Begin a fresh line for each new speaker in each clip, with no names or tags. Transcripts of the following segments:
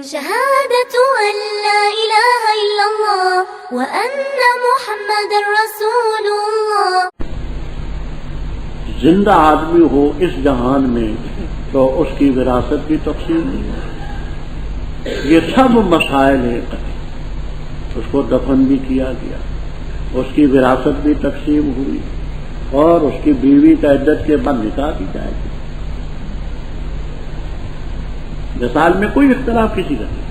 شهادة أن لا إله إلا الله وأن محمد رسول الله.
زندہ آدمی ہو اس جہان میں تو اس کی وراثت بھی تقسیم نہیں. یہ سب مسائل ہیں. اس کو دفن بھی کیا گیا, اس کی وراثت بھی تقسیم ہوئی, اور اس کی بیوی کا عدت کے بعد نکاح بھی جائے گی. مثال میں کوئی اختلاف کسی کا نہیں.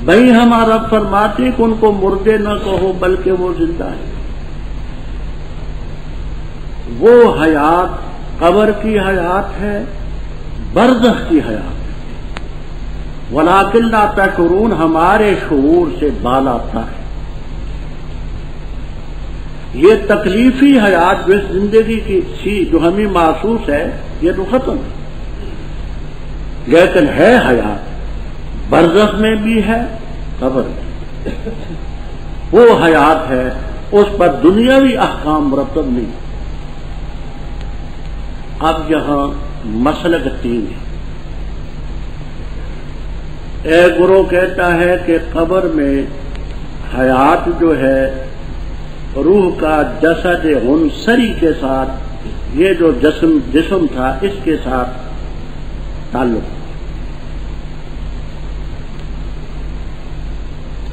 بھائی ہمارا فرماتے کہ ان کو مردے نہ کہو بلکہ وہ زندہ ہے. وہ حیات قبر کی حیات ہے, برزخ کی حیات ہے. وَلَٰكِن لَا تَشْعُرُونَ ہمارے شعور سے بالا تر ہے. یہ تکلیفی حیات جو زندگی کی تھی جو ہمیں محسوس ہے یہ تو ختم ہے, لیکن ہے حیات برزخ میں بھی ہے قبر میں. وہ حیات ہے, اس پر دنیاوی احکام مرتب نہیں. اب یہاں مسلک تین ہے. ایک گروہ کہتا ہے کہ قبر میں حیات جو ہے روح کا جسد عنصری کے ساتھ, یہ جو جسم تھا اس کے ساتھ تعلق.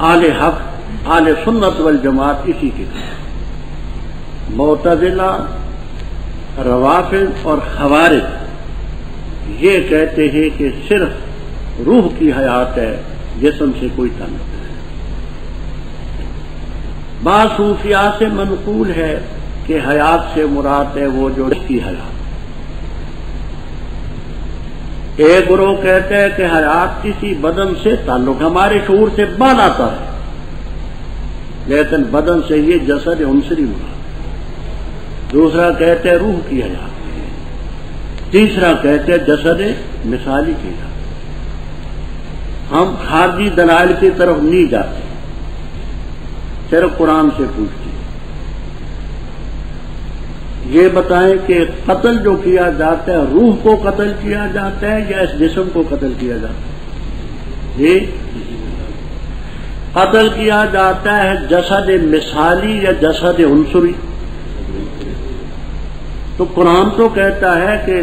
آل حق آل سنت والجماعت اسی کے ساتھ. معتزلہ, روافض اور خوارج یہ کہتے ہیں کہ صرف روح کی حیات ہے, جسم سے کوئی تعلق نہیں. بعض صوفیاء سے منقول ہے کہ حیات سے مراد ہے وہ جو اس کی حیات. ایک گروہ کہتے ہیں کہ حیات کسی بدن سے تعلق, ہمارے شعور سے بالا آتا ہے, لیکن بدن سے یہ جسد عنصری مراد. دوسرا کہتے ہیں روح کی حیات. تیسرا کہتے ہیں جسد مثالی کی حیات. ہم خارجی دلائل کی طرف نہیں جاتے, صرف قرآن سے پوچھتے ہیں. یہ بتائیں کہ قتل جو کیا جاتا ہے روح کو قتل کیا جاتا ہے یا اس جسم کو قتل کیا جاتا ہے؟ جی, قتل کیا جاتا ہے جسد مثالی یا جسد عنصری. تو قرآن تو کہتا ہے کہ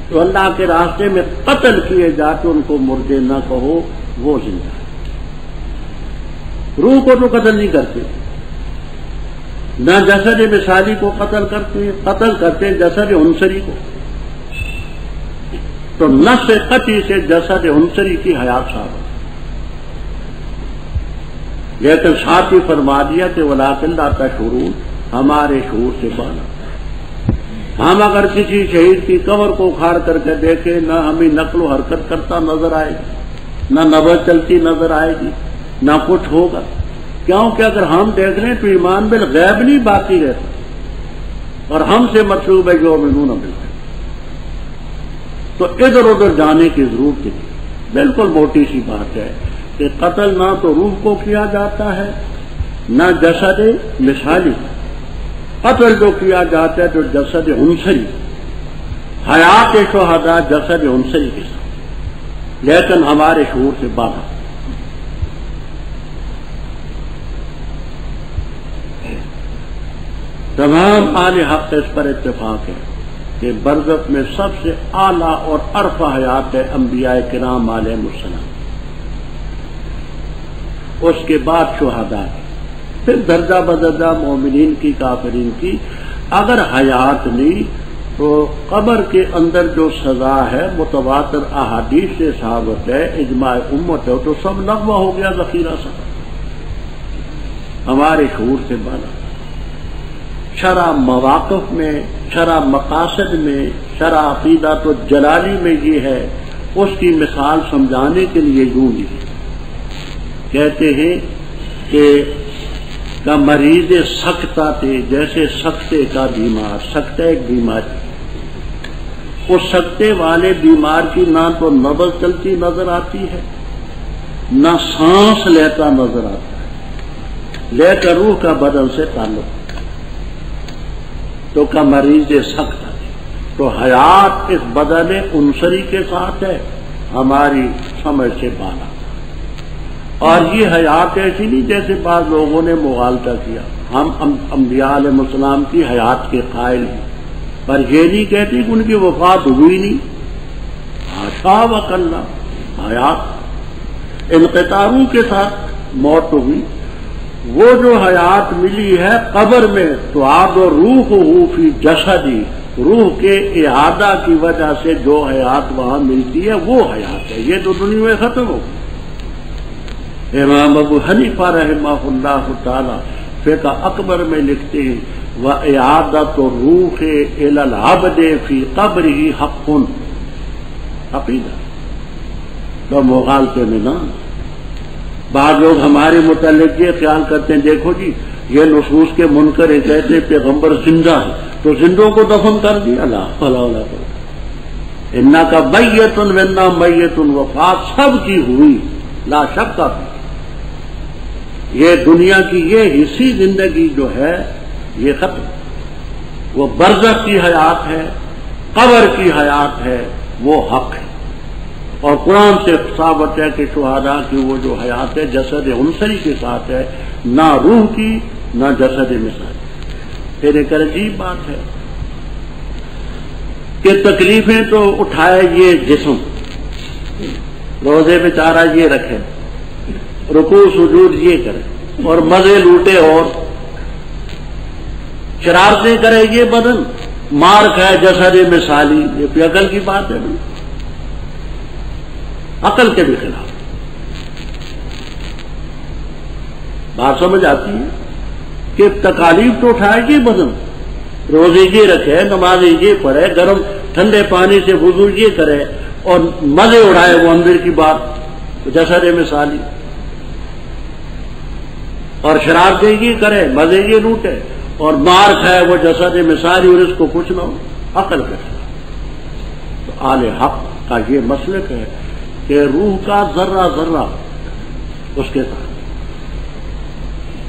تو اللہ کے راستے میں قتل کیے جاتے ان کو مردے نہ کہو وہ زندہ ہے. روح کو تو قتل نہیں کرتے, نہ جسد مثالی کو قتل کرتے ہیں جسد عنصری کو. تو نفس قطعی سے جسد عنصری کی حیات ثابت. لیکن ساتھ ہی فرما دیا کہ وَلَٰكِن لَا تَشْعُرُونَ ہمارے شعور سے بالا. ہم اگر کسی شہید کی قبر کو اکھاڑ کر کے دیکھیں نہ ہمیں نقل و حرکت کرتا نظر آئے گی, نہ نبض چلتی نظر آئے گی, نہ کچھ ہوگا. کیونکہ اگر ہم دیکھ لیں تو ایمان بالغیب نہیں باقی رہتا, اور ہم سے مطلوب ہے یؤمنون بالغیب. تو ادھر ادھر جانے کی ضرورت نہیں. بالکل موٹی سی بات ہے کہ قتل نہ تو روح کو کیا جاتا ہے نہ جسد مثالی. قتل جو کیا جاتا ہے تو جسد عنصری. حیات شہداء جسد عنصری کے ساتھ, لیکن ہمارے شعور سے باہر. تمام اہل حق اس پر اتفاق ہے کہ برزخ میں سب سے اعلیٰ اور ارفع حیات ہے انبیاء کرام علیہم السلام, اس کے بعد شہداء, پھر درجہ بدرجہ مومنین کی کافرین کی. اگر حیات نہیں تو قبر کے اندر جو سزا ہے متواتر احادیث سے ثابت ہے, اجماع امت ہے, تو سب لغو ہو گیا ذخیرہ سزا. ہمارے شعور سے بالا. شرع مواقف میں, شرع مقاصد میں, شرع عقیدہ تو جلالی میں یہ ہے. اس کی مثال سمجھانے کے لیے یوں ہی کہتے ہیں کہ کا مریض سکتہ تھے, جیسے سکتے کا بیمار. سکتہ ایک بیماری, اس سکتے والے بیمار کی نہ تو نبض چلتی نظر آتی ہے نہ سانس لیتا نظر آتا ہے, لیکن روح کا بدن سے تعلق. تو کا مریض سکتہ تھے, تو حیات اس بدن عنصری کے ساتھ ہے, ہماری سمجھ سے بالا. اور یہ حیات ایسی نہیں جیسے بعض لوگوں نے مغالطہ کیا. ہم انبیاء علیہ السلام کی حیات کے قائل ہیں، پر یہ نہیں کہتے کہ ان کی وفات ہوئی نہیں. حاشا وکلا، حیات انقطاعوں کے ساتھ موت ہوئی. وہ جو حیات ملی ہے قبر میں تو آب و روح فی جسدی، روح کے اعادہ کی وجہ سے جو حیات وہاں ملتی ہے وہ حیات ہے. یہ تو دنیا میں ختم ہو گئی. امام ابو حنیفہ رحمہ اللہ تعالی فقہ اکبر میں لکھتے ہیں وَإِعَادَةُ الرُّوحِ إِلَى الْعَبْدِ فِي قَبْرِهِ حَقٌّ. عقیدہ تو مغالطے میں نہ. بعض لوگ ہمارے متعلق یہ خیال کرتے ہیں دیکھو جی یہ نصوص کے منکر ہیں، کہتے پیغمبر زندہ ہے تو زندوں کو دفن کر دیا. لا انکا میت ونا میت، وفات سب کی ہوئی لا شک کا. یہ دنیا کی یہ حصی زندگی جو ہے یہ ختم. وہ برزخ کی حیات ہے، قبر کی حیات ہے، وہ حق ہے. اور قرآن سے ثابت ہے کہ شہداء کی وہ جو حیات ہے جسد عنصری کے ساتھ ہے، نہ روح کی نہ جسد مثال. پھر ایک عجیب بات ہے کہ تکلیفیں تو اٹھائے یہ جسم، روزے بیچارہ یہ رکھے، رکوع سجود یہ کرے، اور مزے لوٹے اور شرارتیں کرے یہ بدن، مار کھائے جسد مثالی. یہ بھی عقل کی بات ہے، عقل کے بھی خلاف. بات سمجھ آتی ہے کہ تکالیف تو اٹھائے یہ بدن، روزے یہ رکھے، نمازیں یہ پڑھے، گرم ٹھنڈے پانی سے وضو یہ کرے، اور مزے اڑائے وہ اندر کی بات جسد مثالی، اور شرارتیں یہ کرے، مزے یہ لوٹے، اور مار کھائے وہ جسد مثالی، اور اس کو کچھ نہ ہو. عقل کے خلاف. تو آل حق کا یہ مسلک ہے کہ روح کا ذرہ ذرہ اس کے ساتھ.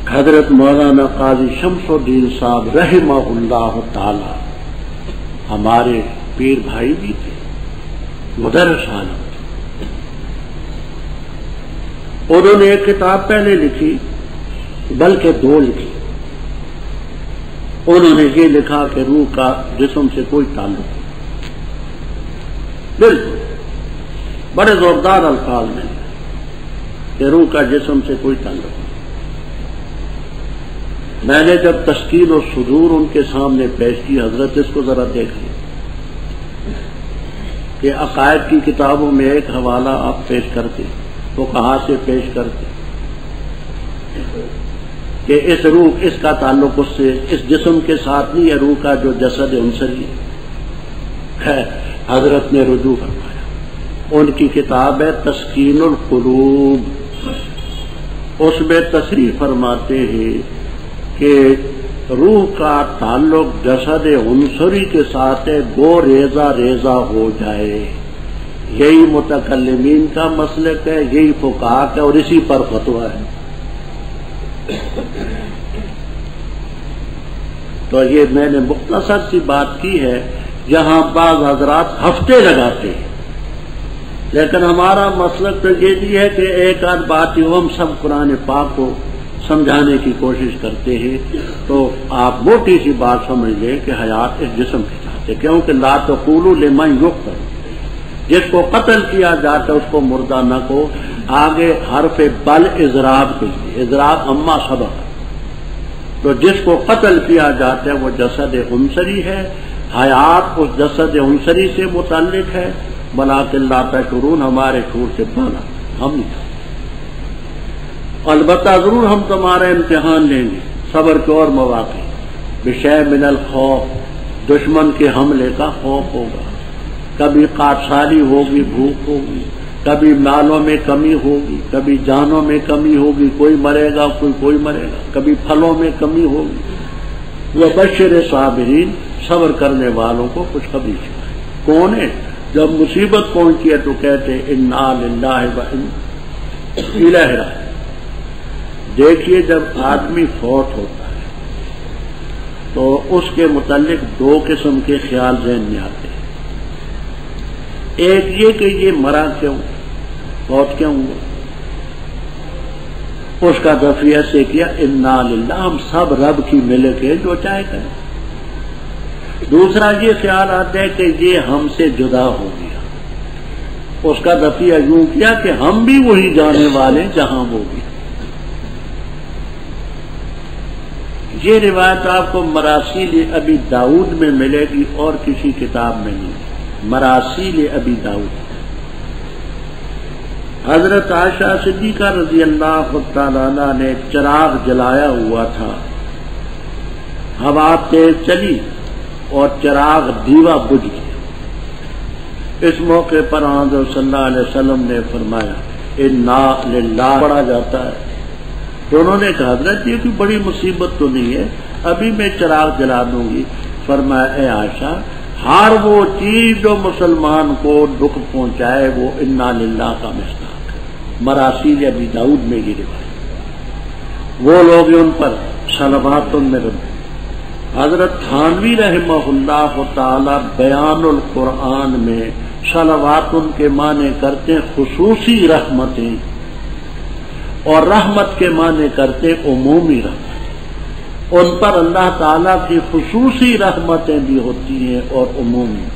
حضرت مولانا قاضی شمس الدین صاحب رحمہ اللہ تعالی ہمارے پیر بھائی بھی تھے، مدرس عالم. انہوں نے ایک کتاب پہلے لکھی، بلکہ دو لکھی. انہوں نے یہ لکھا کہ روح کا جسم سے کوئی تعلق نہیں. بالکل بڑے زوردار الفاظ میں کہ روح کا جسم سے کوئی تعلق نہیں. میں نے جب تشکیل و صدور ان کے سامنے پیش کی، حضرت اس کو ذرا دیکھ لیں کہ عقائد کی کتابوں میں ایک حوالہ آپ پیش کرتے تو کہاں سے پیش کرتے کہ اس روح اس کا تعلق اس سے اس جسم کے ساتھ نہیں ہے، روح کا جو جسد عنصری ہے. حضرت نے رجوع فرمایا، ان کی کتاب ہے تسکین القلوب، اس میں تصریح فرماتے ہیں کہ روح کا تعلق جسد عنصری کے ساتھ ہے، گو ریزہ ریزہ ہو جائے. یہی متکلمین کا مسلک ہے، یہی فقہا کا، اور اسی پر فتویٰ ہے. تو یہ میں نے مختصر سی بات کی ہے، جہاں بعض حضرات ہفتے لگاتے ہیں، لیکن ہمارا مسلک تو یہ بھی ہے کہ ایک آدھ بات ہی ہم سب قرآن پاک کو سمجھانے کی کوشش کرتے ہیں. تو آپ موٹی سی بات سمجھ لیں کہ حیات اس جسم کے ساتھ ہے، کیونکہ لا تقولوا لمن یقتل، جس کو قتل کیا جاتا ہے اس کو مردہ نہ کو. آگے حرف بل اضراب کے لیے، اضراب اما سبق، تو جس کو قتل کیا جاتا ہے وہ جسد عنصری ہے. حیات اس جسد عنصری سے متعلق ہے، ولکن لا تشعرون، ہمارے شعور سے بالا ہم نہیں. البتہ ضرور ہم تمہارا امتحان لیں گے صبر کے اور مواقع. بشیء من الخوف، دشمن کے حملے کا خوف ہوگا، کبھی قارسالی ہوگی، بھوک ہوگی، کبھی مالوں میں کمی ہوگی، کبھی جانوں میں کمی ہوگی، کوئی مرے گا کوئی مرے گا، کبھی پھلوں میں کمی ہوگی. وبشر صابرین، صبر کرنے والوں کو خوشخبری سنائے. کون ہے؟ جب مصیبت پہنچی ہے تو کہتے انا للہ و انا الیہ راجعون. دیکھیے جب آدمی فوت ہوتا ہے تو اس کے متعلق دو قسم کے خیال ذہن میں آتے ہیں. ایک یہ کہ یہ مرا کیوں، موت کیوں ہوا، اس کا دفعہ سے کیا انا للہ، ہم سب رب کی ملک ہے، جو چاہے کریں۔ دوسرا یہ خیال آتا ہے کہ یہ ہم سے جدا ہو گیا، اس کا دفعہ یوں کیا کہ ہم بھی وہی جانے والے جہاں وہ بھی۔ یہ روایت آپ کو مراسیل ابی داؤد میں ملے گی اور کسی کتاب میں نہیں، مراسیل ابی داؤد۔ حضرت عائشہ صدیقہ رضی اللہ تعالیٰ عنہ نے چراغ جلایا ہوا تھا، ہوا تیز چلی اور چراغ دیوا بجھ گیا۔ اس موقع پر حضرت صلی اللہ علیہ وسلم نے فرمایا انا للہ پڑھا جاتا ہے، تو انہوں نے کہا حضرت یہ کوئی بڑی مصیبت تو نہیں ہے، ابھی میں چراغ جلا دوں گی۔ فرمایا اے عائشہ، ہر وہ چیز جو مسلمان کو دکھ پہنچائے وہ انا للہ کا مصداق ہے۔ مراسیل ابی داؤد میں یہ روایت، وہ لوگ ان پر صلوات میں رب۔ حضرت تھانوی رحمہ اللہ تعالی بیان القرآن میں صلوات کے معنی کرتے خصوصی رحمتیں، اور رحمت کے معنی کرتے عمومی رحمت، ان پر اللہ تعالیٰ کی خصوصی رحمتیں بھی ہوتی ہیں اور عمومی۔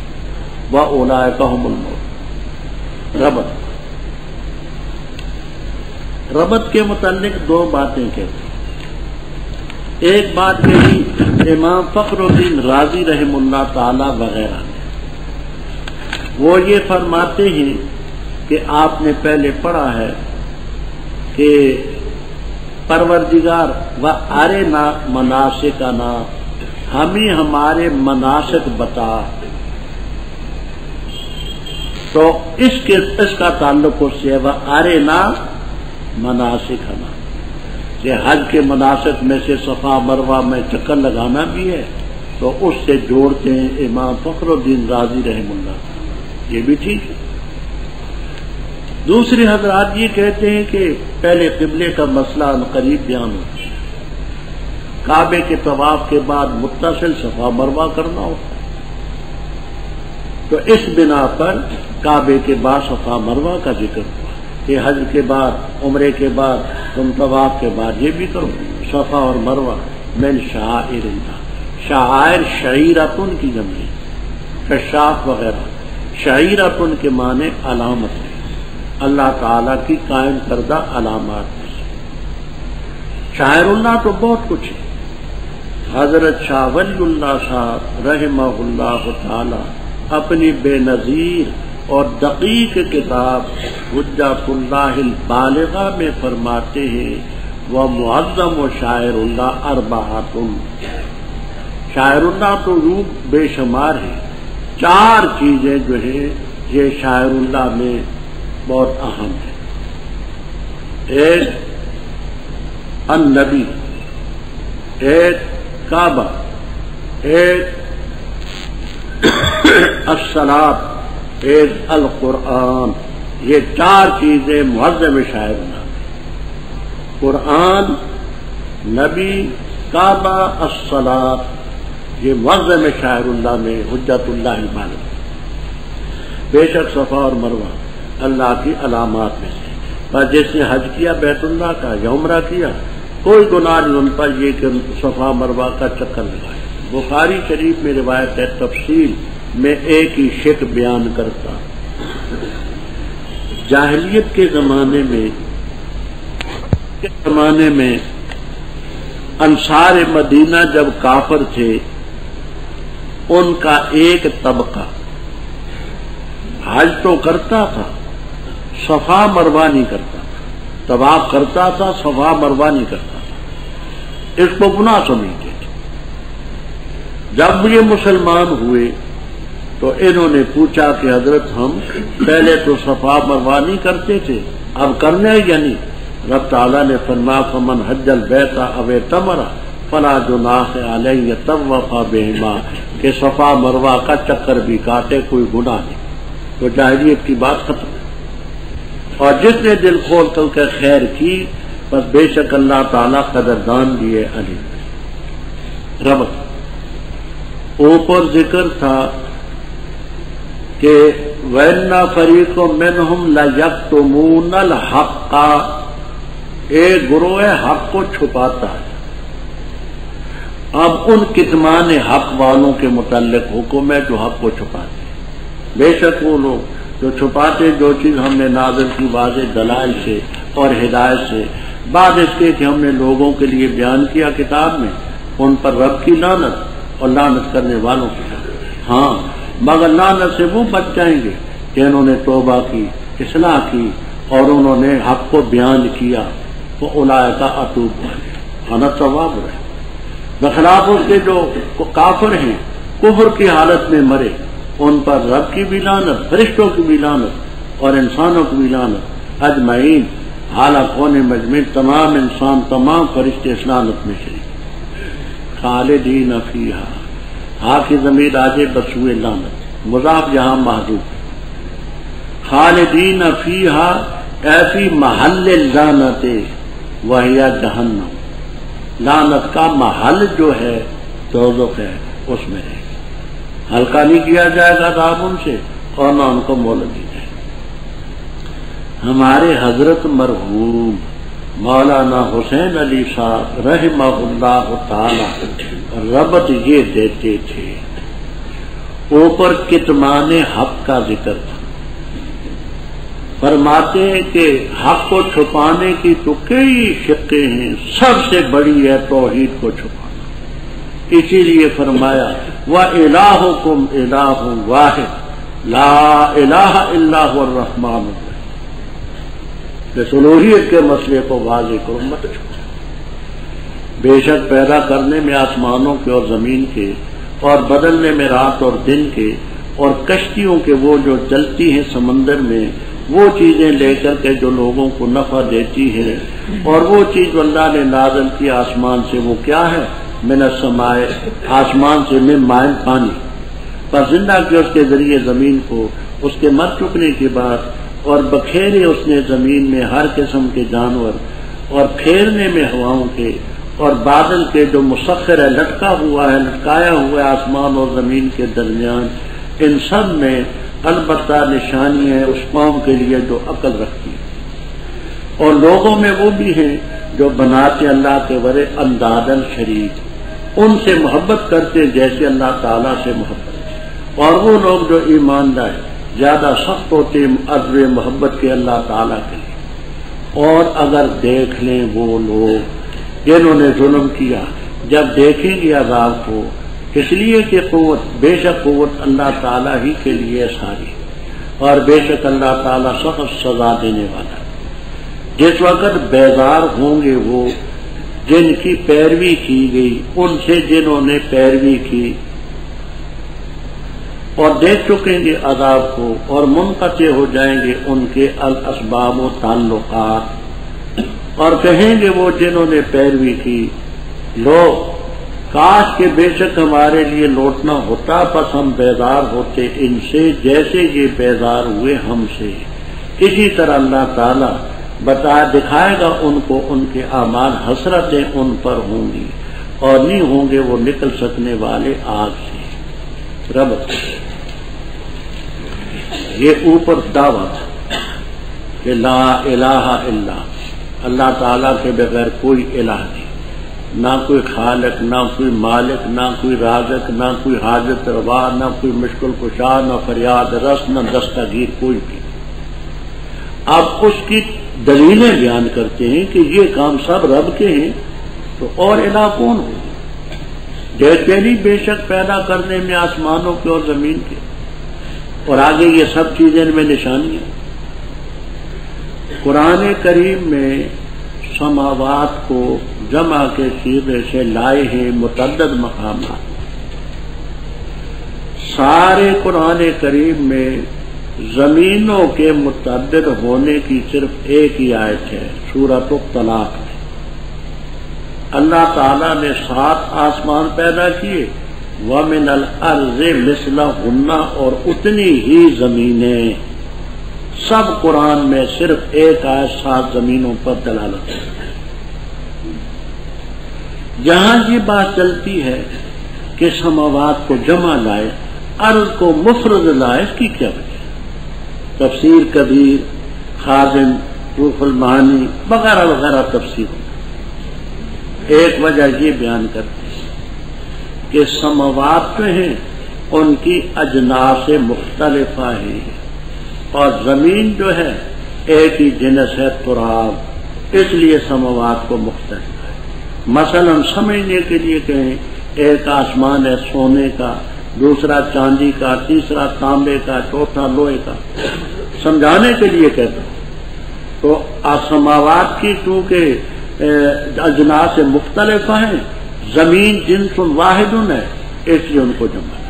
وَأُولَٰئِكَ هُمُ الْمُفْلِحُونَ۔ ربط کے متعلق دو باتیں کہتے ہیں۔ ایک بات کہی امام فخر الدین رازی رحم اللہ تعالی وغیرہ نے، وہ یہ فرماتے ہیں کہ آپ نے پہلے پڑھا ہے کہ پروردگار و ارنا مناسکنا، ہمیں ہمارے مناسک بتا، تو اس کا تعلق اس سے و ارنا مناسکنا، کہ حج کے مناسک میں سے صفا مروہ میں چکر لگانا بھی ہے، تو اس سے جوڑتے ہیں امام فخر الدین رازی رحم اللہ، یہ بھی ٹھیک ہے۔ دوسرے حضرات یہ کہتے ہیں کہ پہلے قبلے کا مسئلہ قریب بیان ہوتا ہے، کعبے کے طواف کے بعد متصل صفا مروہ کرنا ہوتا ہے، تو اس بنا پر کعبے کے بعد صفا مروہ کا ذکر ہوا کہ حج کے بعد عمرے کے بعد تم طواف کے بعد یہ بھی کرو، صفا اور مروہ من شعائر اللہ، شعائر شعیرتن کی جمع، کشاف وغیرہ، شعیرتن کے معنی علامت ہے، اللہ تعالیٰ کی قائم کردہ علامات میں سے۔ شاعر اللہ تو بہت کچھ ہے۔ حضرت شاہ ولی اللہ صاحب رحمہ اللہ تعالی اپنی بے نظیر اور دقیق کتاب حجت اللہ البالغہ میں فرماتے ہیں وہ معظم و شاعر اللہ اربعۃ، شاعر اللہ تو روح بے شمار ہے، چار چیزیں جو ہے یہ شاعر اللہ میں بہت اہم ہے۔ ایک النبی، ایک کعبہ، ایک الصلاۃ، ایک القرآن، یہ چار چیزیں معظم شاعر اللہ، قرآن، نبی، کعبہ، الصلاۃ، یہ معظم شاعر اللہ میں حجت اللہ البالغہ۔ بے شک صفا اور مروہ اللہ کی علامات میں سے، پر جس نے حج کیا بیت اللہ کا یا عمرہ کیا، کوئی گناہ نہیں ان پر یہ کہ صفا مروہ کا چکر لگائے۔ بخاری شریف میں روایت ہے، تفصیل میں ایک ہی شک بیان کرتا۔ جاہلیت کے زمانے میں انصار مدینہ جب کافر تھے، ان کا ایک طبقہ حج تو کرتا تھا، صفا مروہ نہیں کرتا تھا، طواف کرتا تھا، صفا مروہ نہیں کرتا تھا، اس کو گناہ سمجھتے تھے۔ جب یہ مسلمان ہوئے تو انہوں نے پوچھا کہ حضرت ہم پہلے تو صفا مروہ نہیں کرتے تھے، اب کرنے یا نہیں؟ رب تعالیٰ نے فرمایا فمن حج البیت او اعتمر فلا جناح علیہ یطوف بہما، کہ صفا مروہ کا چکر بھی کاٹے کوئی گناہ نہیں۔ تو جاہلیت کی بات ختم ہے، اور جس نے دل کھول کر خیر کی بس بے شک اللہ تعالیٰ قدردان بھی ہے علی۔ ربط اوپر ذکر تھا کہ وَإِنَّ فَرِيقٌ مِّنْهُمْ لَيَكْتُمُونَ الْحَقَّ، ایک گروہ حق کو چھپاتا ہے۔ اب ان کتمان حق والوں کے متعلق حکم ہے جو حق کو چھپاتے ہیں۔ بے شک وہ لوگ جو چھپاتے جو چیز ہم نے نازل کی واضح دلائل سے اور ہدایت سے، بعد اس کے کہ ہم نے لوگوں کے لیے بیان کیا کتاب میں، ان پر رب کی لعنت اور لعنت کرنے والوں کی لعنت۔ ہاں مگر لعنت سے وہ بچ جائیں گے جنہوں نے توبہ کی، اصلاح کی اور انہوں نے حق کو بیان کیا، تو اولئک اتوب علیہم انا التواب الرحیم۔ بخلاف اس کے جو کافر ہیں، کفر کی حالت میں مرے، ان پر رب کی بھی لعنت، فرشتوں کی بھی لعنت اور انسانوں کی بھی لعنت اجمعین، حالت ہونے مجمع تمام انسان تمام فرشتے اس لعنت میں شریک۔ خالدین فیہا، ہاں کی ضمیر آجے بسوئے لعنت، مضاف یہاں محذوف۔ خالدین فیہا اے فی محل اللعنت وہی جہنم، لعنت کا محل جو ہے دوزخ ہے، اس میں رہے گی، ہلکا نہیں کیا جائے گا عذاب ان سے اور نہ ان کو مہلت دی جائے گی۔ ہمارے حضرت مرحوم مولانا حسین علی صاحب رحمہ اللہ تعالی ربط یہ دیتے تھے، اوپر کتمان حق کا ذکر تھا، فرماتے ہیں کہ حق کو چھپانے کی تو کئی شقیں ہیں، سب سے بڑی ہے توحید کو چھپانا، اسی لیے فرمایا وَإِلَٰهُكُمْ إِلَٰهٌ وَاحِدٌ لَا إِلَٰهَ إِلَّا هُوَ الرَّحْمَٰنُ الرَّحِيمُ۔ اس الوہیت کے مسئلے کو واضح کرو، مت چھپاؤ۔ بے شک پیدا کرنے میں آسمانوں کے اور زمین کے، اور بدلنے میں رات اور دن کے، اور کشتیوں کے وہ جو چلتی ہیں سمندر میں، وہ چیزیں لے کر کے جو لوگوں کو نفع دیتی ہے، اور وہ چیز جو اللہ نے نازل کی آسمان سے، وہ کیا ہے؟ من السماء، آسمان سے، من ماء، پانی، پر زندہ کیا اس کے ذریعے زمین کو اس کے مر چکنے کے بعد، اور بکھیرے اس نے زمین میں ہر قسم کے جانور، اور پھیرنے میں ہواؤں کے، اور بادل کے جو مسخر ہے، لٹکا ہوا ہے، لٹکایا ہوا ہے آسمان اور زمین کے درمیان، ان سب میں البتہ نشانی ہے اس قوم کے لیے جو عقل رکھتی ہے۔ اور لوگوں میں وہ بھی ہیں جو بناتے اللہ کے ورے اندادن شریک، ان سے محبت کرتے جیسے اللہ تعالیٰ سے محبت، اور وہ لوگ جو ایمان لائے زیادہ سخت ہوتے عزم محبت کے اللہ تعالیٰ کے لیے۔ اور اگر دیکھ لیں وہ لوگ جنہوں نے ظلم کیا، جب دیکھیں گے عذاب کو، اس لیے کہ قوت، بے شک قوت اللہ تعالیٰ ہی کے لیے ساری، اور بے شک اللہ تعالیٰ سخت سزا دینے والا۔ جس وقت بیزار ہوں گے وہ جن کی پیروی کی گئی، ان سے جنہوں نے پیروی کی، اور دیکھ چکیں گے عذاب کو، اور منقطع ہو جائیں گے ان کے الاسباب و تعلقات، اور کہیں گے وہ جنہوں نے پیروی کی، لو کاش کہ بے شک ہمارے لیے لوٹنا ہوتا، پس ہم بیزار ہوتے ان سے جیسے یہ بیزار ہوئے ہم سے۔ اسی طرح اللہ تعالیٰ دکھائے گا ان کو ان کے اعمال، حسرتیں ان پر ہوں گی اور نہیں ہوں گے وہ نکل سکنے والے آگ سے۔ رب یہ اوپر دعوت کہ لا الہ الا اللہ تعالیٰ کے بغیر کوئی الہ نہیں، نہ کوئی خالق، نہ کوئی مالک، نہ کوئی رازق، نہ کوئی حاجت روا، نہ کوئی مشکل کشا، نہ فریاد رس، نہ دستگیر، کوئی بھی۔ اب اس کی دلیلیں بیان کرتے ہیں کہ یہ کام سب رب کے ہیں، تو اور الہ کون ہو؟ دیکھتے نہیں بے شک پیدا کرنے میں آسمانوں کے اور زمین کے، اور آگے یہ سب چیزیں ان میں نشانی ہیں۔ قرآن کریم میں سماوات کو جمع کے صیغے سے لائے ہیں متعدد مقامات۔ سارے قرآن کریم میں زمینوں کے متعدد ہونے کی صرف ایک ہی آیت ہے، سورۃ الطلاق میں۔ اللہ تعالیٰ نے 7 آسمان پیدا کیے، وَمِنَ الْأَرْضِ مِثْلَهُنَّ، اور اتنی ہی زمینیں۔ سب قرآن میں صرف ایک آیت 7 زمینوں پر دلالت ہے۔ جہاں یہ بات چلتی ہے کہ سماوات کو جمع لائے، ارض کو مفرد لائے، اس کی کیا وجہ؟ تفسیر کبیر، خازن، روح المعانی وغیرہ وغیرہ تفسیروں. ایک وجہ یہ بیان کرتے ہیں کہ سماوات جو ہیں ان کی اجناس مختلفہ ہیں اور زمین جو ہے ایک ہی جنس ہے تراب، اس لیے سماوات کو مختلف ہے. مثلا سمجھنے کے لیے کہیں ایک آسمان ہے سونے کا، دوسرا چاندی کا، تیسرا تانبے کا، چوتھا لوہے کا، سمجھانے کے لیے کہتے ہیں. تو سماوات کی چونکہ اجناس مختلفہ ہیں، زمین جنس واحد ہے، اس لیے ان کو جمع ہے.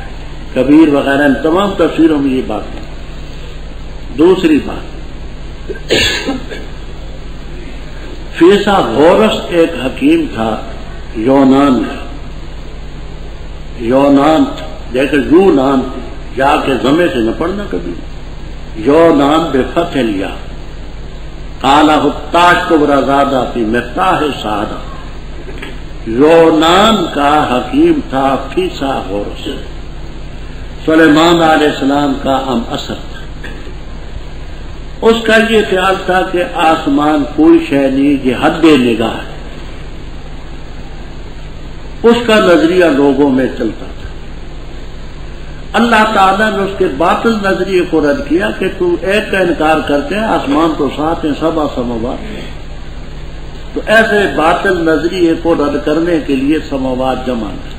کبیر وغیرہ ان تمام تفسیروں میں یہ بات ہے. دوسری بات، فیثاغورس ایک حکیم تھا یونان کا. یونان دیکھیں یونان، یا کے ضمے سے نہ پڑھنا کبھی. یونان بے فتح لیا قالہ التاج کبرا زادہ فی مفتاح سعادہ. یونان کا حکیم تھا فیثاغورس، سلیمان علیہ السلام کا ام اثر تھا. اس کا یہ خیال تھا کہ آسمان کوئی شے نہیں، یہ حد نگاہ ہے. اس کا نظریہ لوگوں میں چلتا تھا. اللہ تعالیٰ نے اس کے باطل نظریے کو رد کیا کہ تو ایک کا انکار کرتے ہیں، آسمان تو ساتھ ہیں، سبع سماوات. تو ایسے باطل نظریے کو رد کرنے کے لیے سماوات جمع ہے.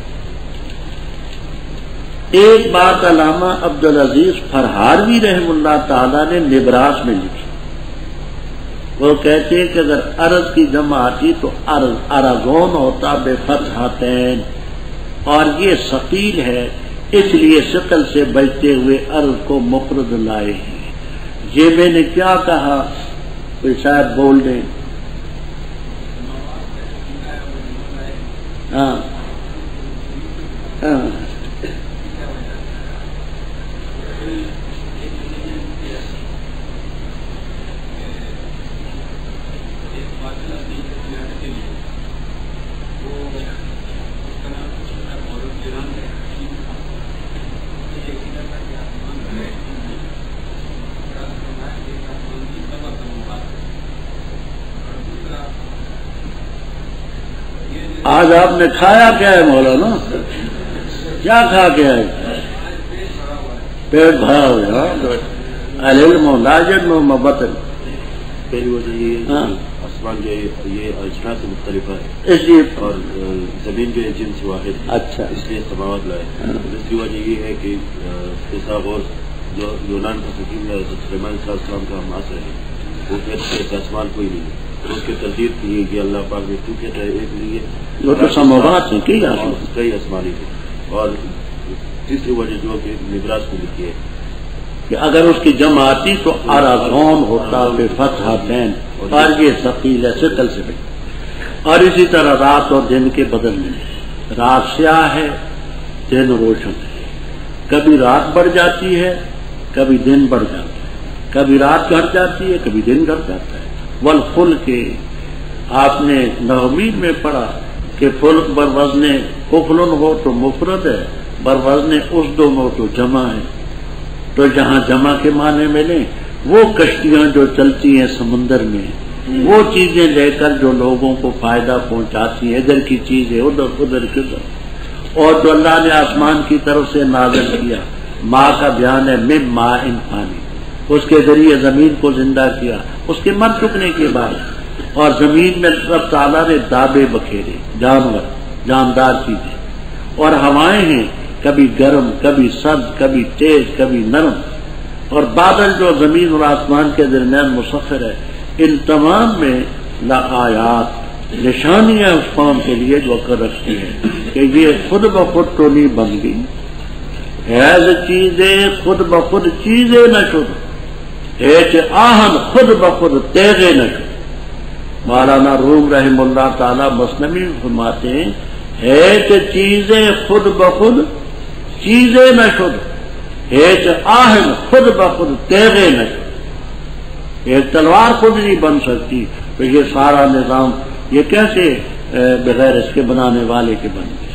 ایک بات علامہ عبدالعزیز فرہاروی رحم اللہ تعالیٰ نے نبراس میں لکھی. وہ کہتے ہیں کہ اگر ارض کی جمع آتی تو ارضون ہوتا بے فتحتین، اور یہ ثقیل ہے اس لیے ثقل سے بچتے ہوئے ارض کو مفرد لائے ہیں. یہ میں نے کیا کہا، کوئی شاید بول دیں. ہاں ہاں آج آپ نے کھایا کیا ہے مولانا؟ کیا کھا کے آئے؟ پیٹ بھرا ہوا. العلم لا يجنم بطن.
پہلی وجہ یہ آسمان جو ہے یہ اجناس سے مختلف ہے،
اس لیے
اور زمین جو ہے جنس واحد ہے،
اچھا
اس لیے سماوات لائے. دوسری وجہ یہ ہے کہ فیثاغورس جو یونان کا حکیم ہے، سلیمان علیہ السلام کا ہم آسر ہے، وہ کہتے ہیں کہ آسمان کوئی نہیں ہے. اس کی تردید کی ہے کہ اللہ پاک نے کیوں کہتا ہے ایک لیے
وہ تو سماوات ہیں کئی
آسمانی تھے. اور تیسری وجہ جو کہ نبراس کو لکھی ہے
کہ اگر اس کی جمع آتی تو ارضون ہوتا بے فتحتین، اور یہ ثقیل ہے ثقل سے بھی. اور اسی طرح رات اور دن کے بدلنے، رات سیاہ ہے، دن روشن ہے. کبھی رات بڑھ جاتی ہے، کبھی دن بڑھ جاتا ہے، کبھی رات گھٹ جاتی ہے، کبھی دن گھٹ جاتا ہے. والفلک، آپ نے نحوین میں پڑھا کہ فلک بر وزن کفلن ہو تو مفرد ہے، بر وزن اسدم ہو تو جمع ہے. تو جہاں جمع کے معنی میں لیں وہ کشتیاں جو چلتی ہیں سمندر میں، وہ چیزیں لے کر جو لوگوں کو فائدہ پہنچاتی ہیں، ادھر کی چیزیں ادھر ادھر کی ادھر. اور جو اللہ نے آسمان کی طرف سے نازل کیا، ماں کا بیان ہے من ماء پانی، اس کے ذریعے زمین کو زندہ کیا اس کے مر چکنے کے بعد. اور زمین میں رب تعالیٰ نے دابے بکھیرے، جانور جاندار چیزیں. اور ہوائیں ہیں، کبھی گرم، کبھی سرد، کبھی تیز، کبھی نرم. اور بادل جو زمین اور آسمان کے درمیان مسخر ہے. ان تمام میں لآیات، نشانیاں اس قوم کے لیے جو عقل رکھتی ہے کہ یہ خود بخود تو نہیں بن گئی. ایز چیزیں خود بخود چیزیں نہ شد، ایچ آہن خود بخود تیغے نہ شد. مولانا روم رحم اللہ تعالی مثنوی میں فرماتے ہیں ایچ چیزیں خود بخود چیزیں نہ شد، ایچ آہن خود بخود تیغے نہ شد. ایک تلوار خود نہیں بن سکتی، تو یہ سارا نظام یہ کیسے بغیر اس کے بنانے والے کے بن گئے.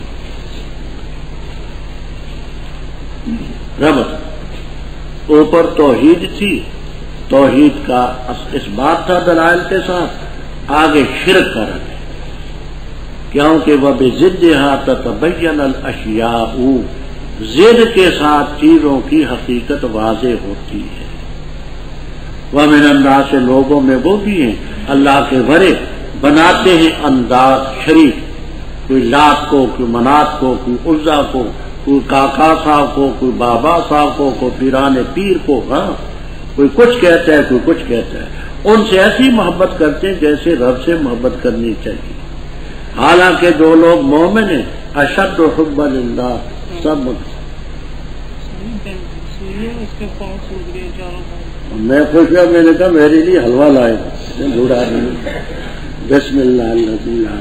ربط اوپر توحید تھی، توحید کا اس بات تھا دلائل کے ساتھ، آگے شرک کا رد ہے، کیونکہ وَبِضِدِّهَا تَتَبَيَّنَ الْأَشْيَاءُ، ضد کے ساتھ چیزوں کی حقیقت واضح ہوتی ہے۔ وَمِنَ النَّاسِ، لوگوں میں وہ بھی ہیں اللہ کے ورے بناتے ہیں انداز شریک، کوئی لات کو، کوئی منات کو، کوئی عزا کو، کوئی کاکا صاحب کو، کوئی بابا صاحب کو، کوئی پیران پیر کو، ہاں کوئی کچھ کہتا ہے، کوئی کچھ کہتا ہے، ان سے ایسی محبت کرتے ہیں جیسے رب سے محبت کرنی چاہیے۔ حالانکہ جو لوگ مومن ہیں اشد حب للہ، سب میں خوش ہوا، میں نے کہا میرے لیے حلوہ لائے، بوڑھا نہیں۔ بسم اللہ الذی لا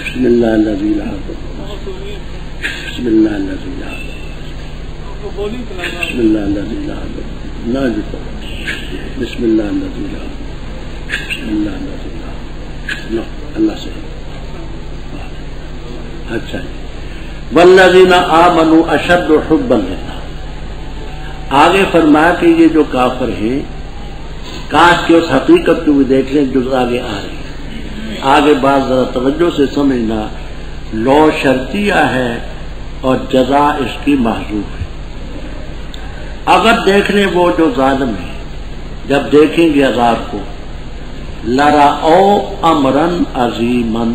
بسم اللہ الذی لا بسم اللہ الذی لا بسم اللہ الذی لا نہ بسم اللہ الذی لا بسم اللہ الذی لا اللہ سے اچھا والذین آمنوا اشد حبا للہ۔ آگے فرمایا کہ یہ جو کافر ہیں، کاش کے اس حقیقت کو بھی دیکھ لیں جو آگے آ رہی ہے۔ آگے بات ذرا توجہ سے سمجھنا، لو شرطیہ ہے اور جزا اس کی محذوف ہے۔ اگر دیکھ لیں وہ جو ظالم ہے، جب دیکھیں گے عذاب کو، لَرَأَوْا أَمْرًا عَظِيمًا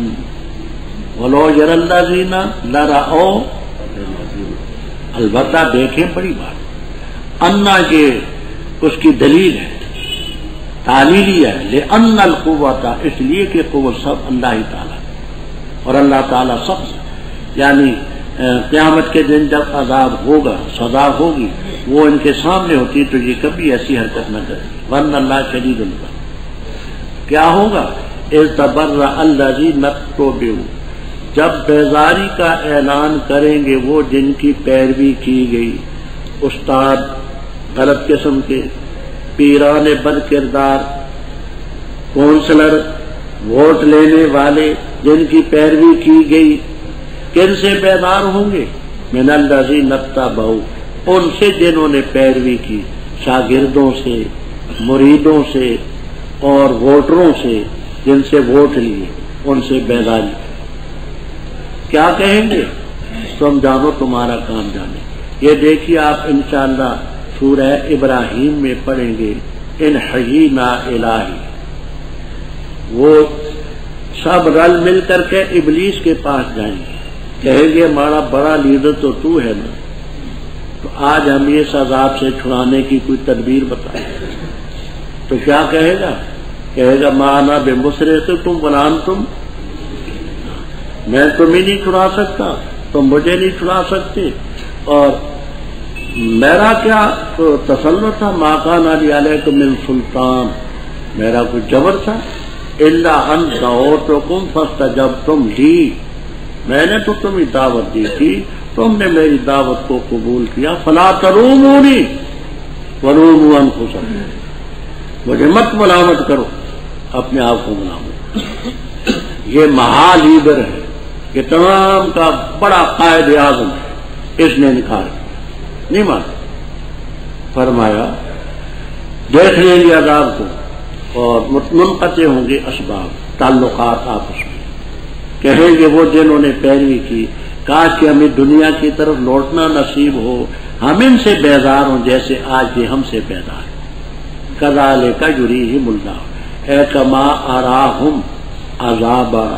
وَلَوْ يَرَى الَّذِينَ لَرَأَوْا، البتہ دیکھیں بڑی بات، انا یہ اس کی دلیل ہے، تعلیلی ہے، لِأَنَّ الْقُوَّةَ، اس لیے کہ قوت سب اللہ ہی تعالیٰ، اور اللہ تعالیٰ سب سے، یعنی قیامت کے دن جب عذاب ہوگا، سزا ہوگی، وہ ان کے سامنے ہوتی تو یہ کبھی ایسی حرکت نہ کرے، ورنہ اللہ شدید العقاب۔ کیا ہوگا؟ اِذْ تَبَرَّأَ الَّذِينَ اتَّبَعُوا، جب بیزاری کا اعلان کریں گے وہ جن کی پیروی کی گئی، استاد غلط قسم کے، پیران بد کردار، کونسلر، ووٹ لینے والے جن کی پیروی کی گئی، کن سے بیدار ہوں گے؟ من الذین اتبعوا، ان سے جنہوں نے پیروی کی، شاگردوں سے، مریدوں سے اور ووٹروں سے، جن سے ووٹ لیے، ان سے بیداری۔ کیا کہیں گے؟ تم جانو تمہارا کام جانے۔ یہ دیکھیے آپ انشاءاللہ سورہ ابراہیم میں پڑھیں گے، ان حیینا الہی، وہ سب رل مل کر کے ابلیس کے پاس جائیں گے، کہیں گے ہمارا بڑا لیڈر تو ہے نا، تو آج ہم اس عذاب سے چھڑانے کی کوئی تدبیر بتائیں۔ تو کیا کہے گا؟ کہے گا مانا بے مسرخکم ولا انتم، میں تمہیں نہیں چھڑا سکتا، تم مجھے نہیں چھڑا سکتے، اور میرا کیا تسلط تھا، ما کان علی علیکم من سلطان، میرا کوئی جبر تھا، الا ان دعوتکم فاستجبتم لی، میں نے تو تمہیں دعوت دی تھی، تم نے میری دعوت کو قبول کیا، فلا تلومونی ولوموا انفسکم، مجھے مت ملامت کرو، اپنے آپ کو ملامت۔ یہ مہا لیڈر ہے، یہ تمام کا بڑا قائد اعظم ہے، اس نے انکار کیا، نہیں مانا۔ فرمایا دیکھ لیں گے عذاب کو اور منقطع ہوں گے اسباب، تعلقات آپس میں، کہیں گے وہ جنہوں نے پیروی کی، کاش کہ ہمیں دنیا کی طرف لوٹنا نصیب ہو، ہم ان سے بیزار ہوں جیسے آج یہ ہم سے بیزار ہیں۔ کذالک یریہم اللہ، اے کما اراہم عذابا،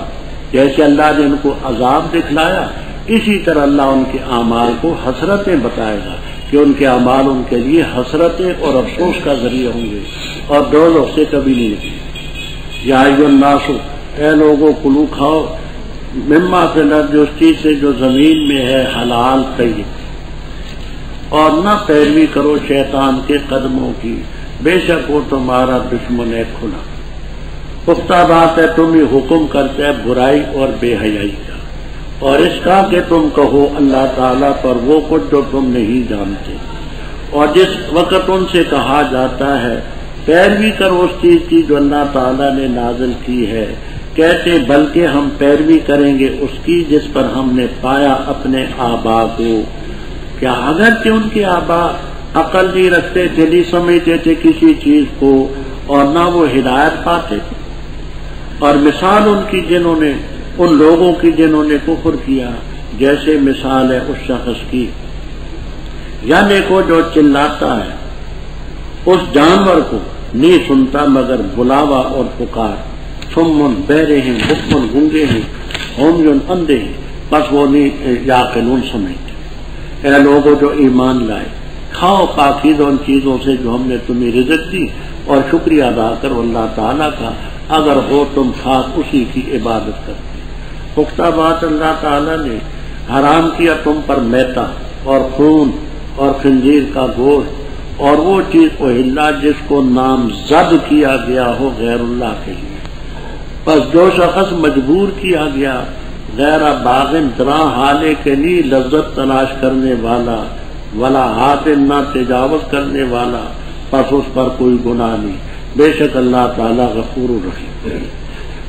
جیسے اللہ نے ان کو عذاب دکھلایا، اسی طرح اللہ ان کے اعمال کو حسرتیں بتائے گا کہ ان کے اعمال ان کے لیے حسرتیں اور افسوس کا ذریعہ ہوں گے، اور دوزخ سے کبھی نہیں نکلیں۔ یا ایھا الناس، اے لوگوں کلو کھاؤ، مما فی الارض، اس چیز سے جو زمین میں ہے، حلال طیب، اور نہ پیروی کرو شیطان کے قدموں کی، بے شک وہ تمہارا دشمن ہے کھلا۔ پختہ بات ہے تم یہ حکم کرتے ہے برائی اور بے حیائی کا، اور اس کا کہ تم کہو اللہ تعالیٰ پر وہ کچھ جو تم نہیں جانتے، اور جس وقت ان سے کہا جاتا ہے پیروی کرو اس چیز کی جو اللہ تعالیٰ نے نازل کی ہے، کہتے بلکہ ہم پیروی کریں گے اس کی جس پر ہم نے پایا اپنے آبا کو، کیا اگرچہ ان کے آبا عقل نہیں رکھتے تھے، نہیں سمجھتے تھے کسی چیز کو، اور نہ وہ ہدایت پاتے تھے۔ اور مثال ان کی ان لوگوں کی جنہوں نے کفر کیا، جیسے مثال ہے اس شخص کی، یعنی کو جو چلاتا ہے اس جانور کو نہیں سنتا مگر بلاوا اور پکار، سمن بہرے ہیں، بکمن گونگے ہیں، عمین اندھے ہیں، بس وہ نہیں یا قانون سمجھتے۔ اے لوگوں جو ایمان لائے، کھاؤ پاکیزہ ان چیزوں سے جو ہم نے تمہیں رزق دی، اور شکریہ ادا کرو اللہ تعالیٰ کا اگر ہو تم خاص اسی کی عبادت کرتے۔ پختہ بات، اللہ تعالیٰ نے حرام کیا تم پر میتا اور خون اور خنزیر کا گوشت اور وہ چیز اہلا جس کو نامزد کیا گیا ہو غیر اللہ کے لیے۔ بس جو شخص مجبور کیا گیا غیر باغن درا حالے کے لیے لذت تلاش کرنے والا ولا ہاتھ نہ تجاوز کرنے والا، پس اس پر کوئی گناہ نہیں۔ بے شک اللہ تعالیٰ غفور الرحیم۔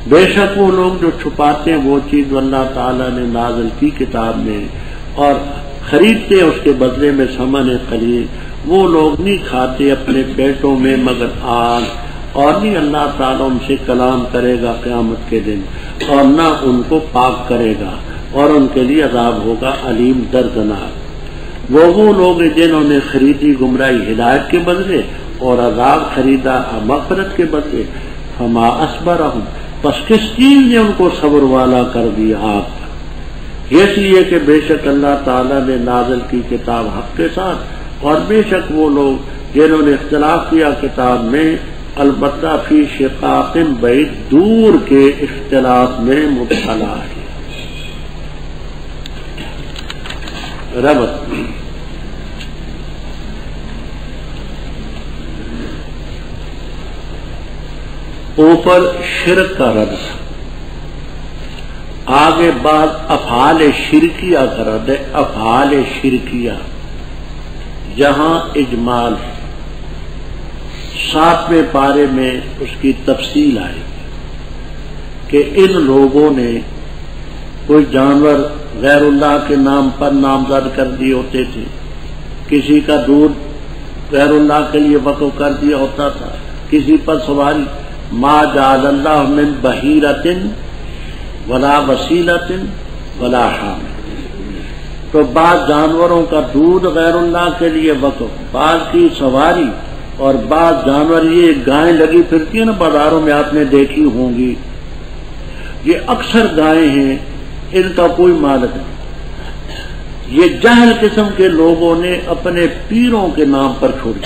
بے شک وہ لوگ جو چھپاتے ہیں وہ چیز اللہ تعالیٰ نے نازل کی کتاب میں اور خریدتے ہیں اس کے بدلے میں ثمن قلیل، وہ لوگ نہیں کھاتے اپنے پیٹوں میں مگر آگ، اور نہیں اللہ تعالیٰ ان سے کلام کرے گا قیامت کے دن، اور نہ ان کو پاک کرے گا، اور ان کے لیے عذاب ہوگا علیم دردناک۔ وہ لوگ جنہوں نے خریدی گمراہی ہدایت کے بدلے اور عذاب خریدا مغفرت کے بدلے، فما اصبرہم، پس کس چیز نے ان کو صبر والا کر دیا آپ پر؟ اس لیے کہ بے شک اللہ تعالیٰ نے نازل کی کتاب حق کے ساتھ، اور بے شک وہ لوگ جنہوں نے اختلاف کیا کتاب میں البتہ فی شقاق بعید، دور کے اختلاف میں مبتلا ہے۔ ربط اوپر شرک کا رد، آگے بعد افعال شرکیہ کا رد ہے۔ افعال شرکیہ جہاں اجمال ہے، 7ویں پارے میں اس کی تفصیل آئی کہ ان لوگوں نے کوئی جانور غیر اللہ کے نام پر نامزد کر دیے ہوتے تھے، کسی کا دودھ غیر اللہ کے لیے وقف کر دیا ہوتا تھا، کسی پر سواری، ما جعل اللہ من بحیرۃ ولا وسیلۃ ولا حامل، تو بعض جانوروں کا دودھ غیر اللہ کے لیے وقف، بعض کی سواری، اور بعض جانور یہ گائیں لگی پھرتی ہیں نا بازاروں میں آپ نے دیکھی ہوں گی، یہ اکثر گائیں ہیں، ان کا کوئی مالک نہیں، یہ جاہل قسم کے لوگوں نے اپنے پیروں کے نام پر چھوڑی،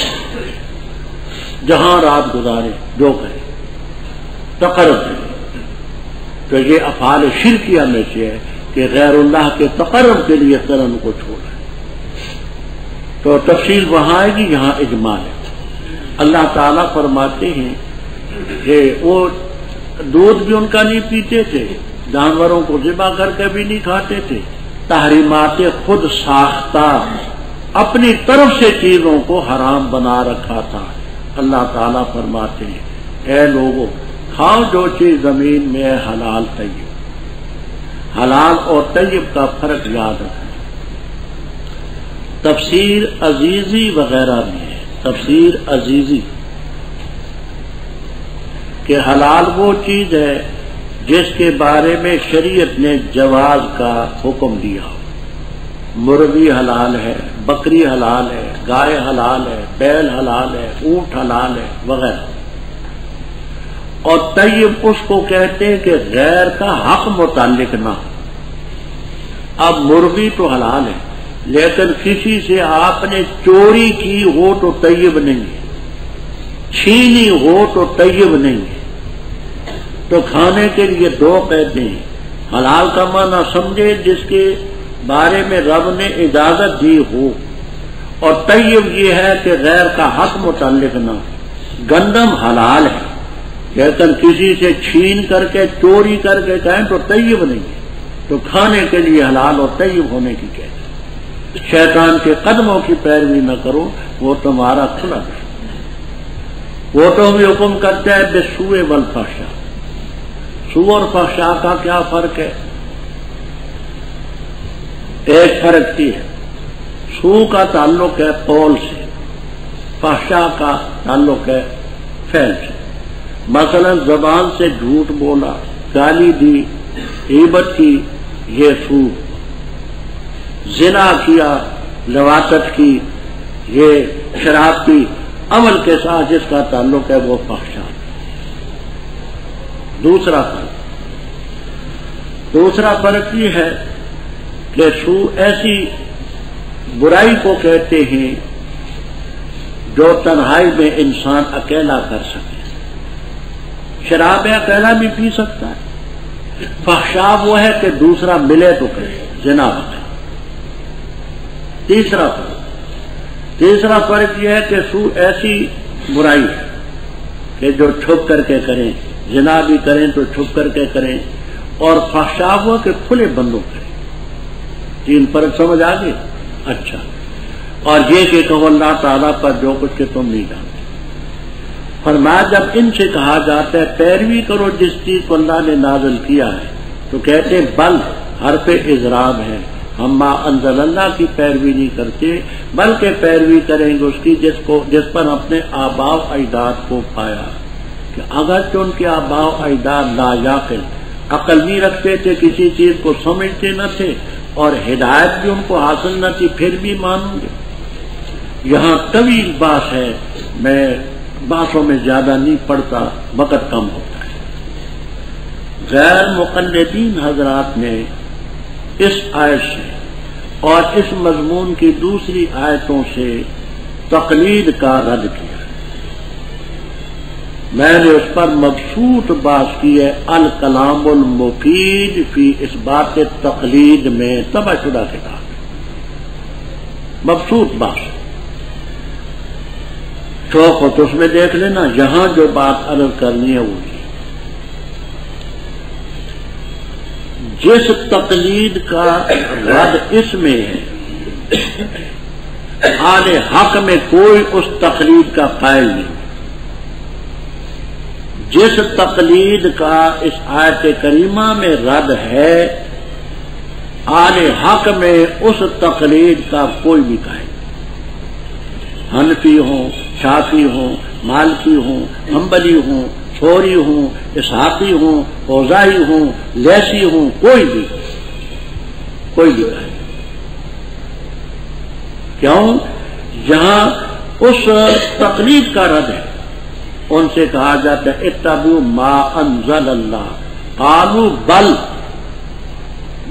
جہاں رات گزارے جو کرے تقرب کرے، تو یہ افعال شرکیہ میں سے ہے کہ غیر اللہ کے تقرب کے لیے کرن کو چھوڑا۔ تو تفصیل وہاں آئے گی، یہاں اجمال ہے۔ اللہ تعالیٰ فرماتے ہیں کہ وہ دودھ بھی ان کا نہیں پیتے تھے، جانوروں کو ذبح کر کے بھی نہیں کھاتے تھے، تحریمات خود ساختہ اپنی طرف سے چیزوں کو حرام بنا رکھا تھا۔ اللہ تعالیٰ فرماتے ہیں اے لوگوں، کھاؤ جو چیز زمین میں ہے حلال طیب۔ حلال اور طیب کا فرق یاد رکھیں۔ تفسیر عزیزی وغیرہ میں ہے، تفسیر عزیزی کہ حلال وہ چیز ہے جس کے بارے میں شریعت نے جواز کا حکم دیا ہو۔ مرغی حلال ہے، بکری حلال ہے، گائے حلال ہے، بیل حلال ہے، اونٹ حلال ہے وغیرہ۔ اور طیب اس کو کہتے ہیں کہ غیر کا حق متعلق نہ ہو۔ اب مرغی تو حلال ہے، لیکن کسی سے آپ نے چوری کی ہو تو طیب نہیں ہے، چھینی ہو تو طیب نہیں ہے۔ تو کھانے کے لیے دو قیدیں ہیں، حلال کا معنی سمجھے جس کے بارے میں رب نے اجازت دی ہو، اور طیب یہ ہے کہ غیر کا حق متعلق نہ ہو۔ گندم حلال ہے، لیکن کسی سے چھین کر کے چوری کر کے کہیں تو طیب نہیں ہے، تو کھانے کے لیے حلال اور طیب ہونے کی کہتے ہیں۔ شیطان کے قدموں کی پیروی نہ کرو، وہ تمہارا کھلا ہے۔ وہ تو ہمیں حکم کرتا ہے بالسوء والفحشاء۔ سوء اور فحشاء کا کیا فرق ہے؟ ایک فرق یہ ہے، سوء کا تعلق ہے قول سے، فحشا کا تعلق ہے فعل سے. مثلا زبان سے جھوٹ بولا، گالی دی، غیبت کی، یہ سو. زنا کیا، لواطت کی، یہ شراب کی، عمل کے ساتھ جس کا تعلق ہے وہ فحشا. دوسرا فرق یہ ہے کہ سو ایسی برائی کو کہتے ہیں جو تنہائی میں انسان اکیلا کر سکے. شراب اکیلا بھی پی سکتا ہے. فحشا وہ ہے کہ دوسرا ملے تو کرے، زنا ہے. تیسرا فرق یہ ہے کہ سو ایسی برائی ہے کہ جو چھپ کر کے کریں، زنا بھی کریں تو چھپ کر کے کریں، اور فحشا وہ کہ کھلے بندوں کریں. 3 فرق سمجھ آ گئے؟ اچھا. اور یہ کہ کہو اللہ تعالیٰ پر جو کچھ کہ تم نہیں جانتے. فرمایا جب ان سے کہا جاتا ہے پیروی کرو جس چیز کو اللہ نے نازل کیا ہے، تو کہتے ہیں بل حرف اضراب ہے، ہم ما انزل اللہ کی پیروی نہیں کرتے، بلکہ پیروی کریں گے اس کی جس پر اپنے آباء و اجداد کو پایا. کہ اگرچہ ان کے آباء و اجداد لا یعقل، عقل نہیں رکھتے تھے، کسی چیز کو سمجھتے نہ تھے، اور ہدایت بھی ان کو حاصل نہ تھی، پھر بھی مانوں گے. یہاں طویل بحث ہے، میں بحثوں میں زیادہ نہیں پڑتا، وقت کم ہوتا ہے. غیر مقلدین حضرات نے اس آیت سے اور اس مضمون کی دوسری آیتوں سے تقلید کا رد کیا. میں نے اس پر مبسوط بحث کی ہے، الکلام المفید فی اثبات تقلید میں، طبع شدہ کتاب، مبسوط بحث. شوق ہو تو اس میں دیکھ لینا. یہاں جو بات عرض کرنی ہے وہ جس تقلید کا رد اس میں ہے، اہل حق میں کوئی اس تقلید کا قائل نہیں. جس تقلید کا اس آیت کریمہ میں رد ہے، اہل حق میں اس تقلید کا کوئی بھی قائل نہیں. حنفی ہوں، شافعی ہوں، مالکی ہوں، حنبلی ہوں، ثوری ہوں، اسحاقی ہوں، اوزاعی ہوں، لیثی ہوں، کوئی بھی قائل نہیں. کیوں؟ جہاں اس تقلید کا رد ہے، ان سے کہا جاتا ہے اتبعوا ما انزل اللہ، قالوا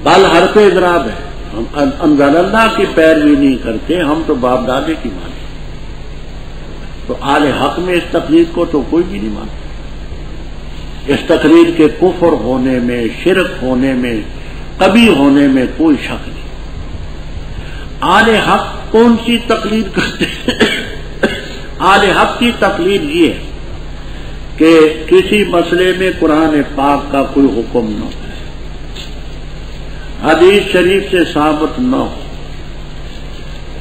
بل حرف اضراب ہے، ہم انزل اللہ کی پیروی نہیں کرتے، ہم تو باپ دادے کی مانتے. تو اہل حق میں اس تقلید کو تو کوئی بھی نہیں مانتا. اس تقلید کے کفر ہونے میں، شرک ہونے میں، قبیح ہونے میں کوئی شک نہیں. اہل حق کون سی تقلید کرتے ہیں؟ اہل حق کی تقلید یہ ہے کہ کسی مسئلے میں قرآن پاک کا کوئی حکم نہ ہو، حدیث شریف سے ثابت نہ ہو،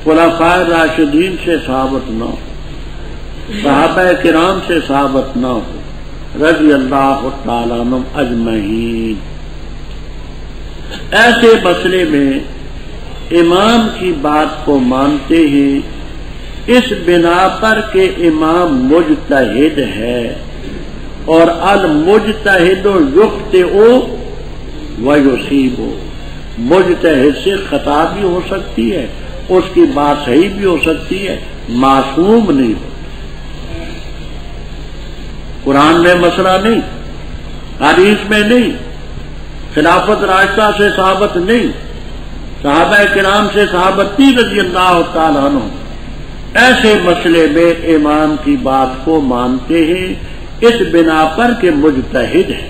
خلفاء راشدین سے ثابت نہ ہو، صحابہ کرام سے ثابت نہ ہو، رضی اللہ تعالیٰ عنہم اجمعین. ایسے مسئلے میں امام کی بات کو مانتے ہیں اس بنا پر کہ امام مجتہد ہے، اور المجتہد یخطئ ویصیب. مجتہد سے خطا بھی ہو سکتی ہے، اس کی بات صحیح بھی ہو سکتی ہے، معصوم نہیں ہو. قرآن میں مسئلہ نہیں، حدیث میں نہیں، خلافت راشدہ سے ثابت نہیں، صحابہ کرام سے ثابت نہیں رضی اللہ تعالیٰ عنہ. ایسے مسئلے میں امام کی بات کو مانتے ہیں اس بنا پر کہ مجتہد ہے.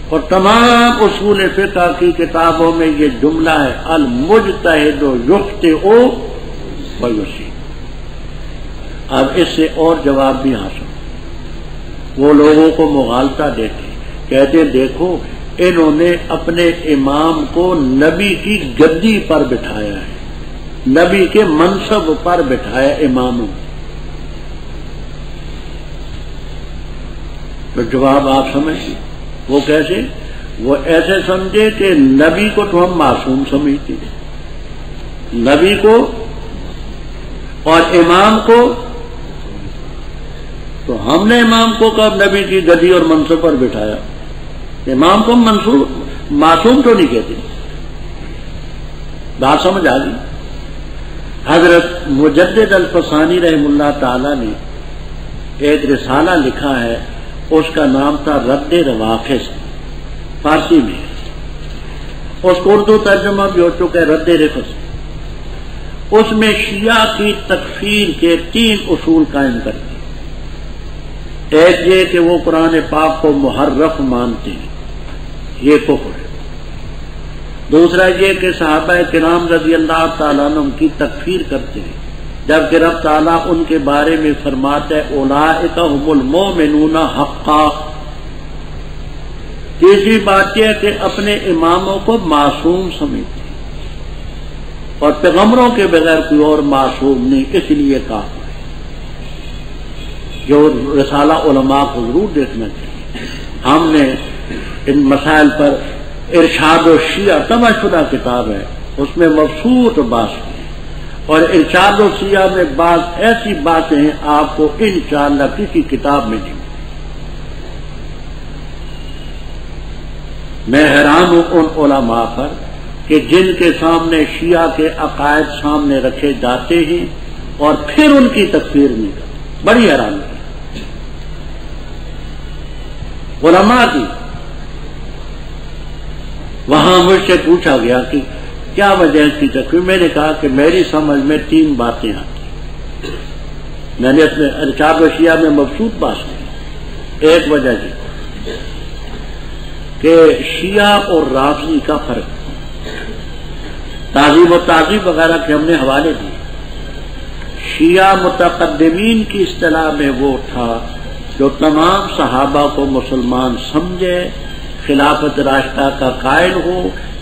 اور تمام اصول فقہ کی کتابوں میں یہ جملہ ہے، المجتہد یخطئ ویصیب. اب اس سے اور جواب بھی حاصل. وہ لوگوں کو مغالطہ دیتے، کہتے ہیں دیکھو انہوں نے اپنے امام کو نبی کی گدی پر بٹھایا ہے، نبی کے منصب پر بٹھایا اماموں. تو جواب آپ سمجھیں وہ کیسے؟ وہ ایسے سمجھے کہ نبی کو تو ہم معصوم سمجھتے ہیں، نبی کو اور امام کو تو ہم نے امام کو کب نبی کی گدی اور منصب پر بٹھایا؟ امام کو معصوم تو نہیں کہتے. بات سمجھ آ گئی؟ حضرت مجدد الفسانی رحم اللہ تعالی نے ایک رسالہ لکھا ہے، اس کا نام تھا رد رواقص، فارسی میں. اس کو اردو ترجمہ بھی ہو چکا ہے، رد رفض. اس میں شیعہ کی تکفیر کے 3 اصول قائم کرتے ہیں. ایک یہ کہ وہ قرآن پاک کو محرف مانتے ہیں، یہ کفر ہے. دوسرا یہ کہ صحابہ کرام رضی اللہ تعالیٰ عنہ کی تکفیر کرتے ہیں، جبکہ رب تعالیٰ ان کے بارے میں فرماتا ہے اولئک هم المؤمنون حقا. تیسری بات یہ ہے کہ اپنے اماموں کو معصوم سمجھتے ہیں اور پیغمبروں کے بغیر کوئی اور معصوم نہیں، اس لیے کافر ہے. جو رسالہ علماء کو ضرور دیکھنا چاہیے. ہم نے ان مسائل پر ارشاد الشیعہ طبع شدہ کتاب ہے، اس میں مبسوط بحث ہے، اور ارشاد الشیعہ میں بعض ایسی باتیں ہیں آپ کو انشاءاللہ کسی کتاب میں نہیں. میں حیران ہوں ان علماء پر کہ جن کے سامنے شیعہ کے عقائد سامنے رکھے جاتے ہیں اور پھر ان کی تکفیر نہیں کرتے. بڑی حیرانی ہے علماء کی. وہاں مجھ سے پوچھا گیا کہ کیا وجہ اس کی تکفیر؟ میں نے کہا کہ میری سمجھ میں 3 باتیں آتی. میں نے اپنے ارشاد الشیعہ میں مبسوط بات کی. ایک وجہ یہ کہ شیعہ اور رافضی کا فرق، تعظیم و تعظیم وغیرہ کے ہم نے حوالے دیے. شیعہ متقدمین کی اصطلاح میں وہ تھا جو تمام صحابہ کو مسلمان سمجھے، خلافت راشدہ کا قائل ہو،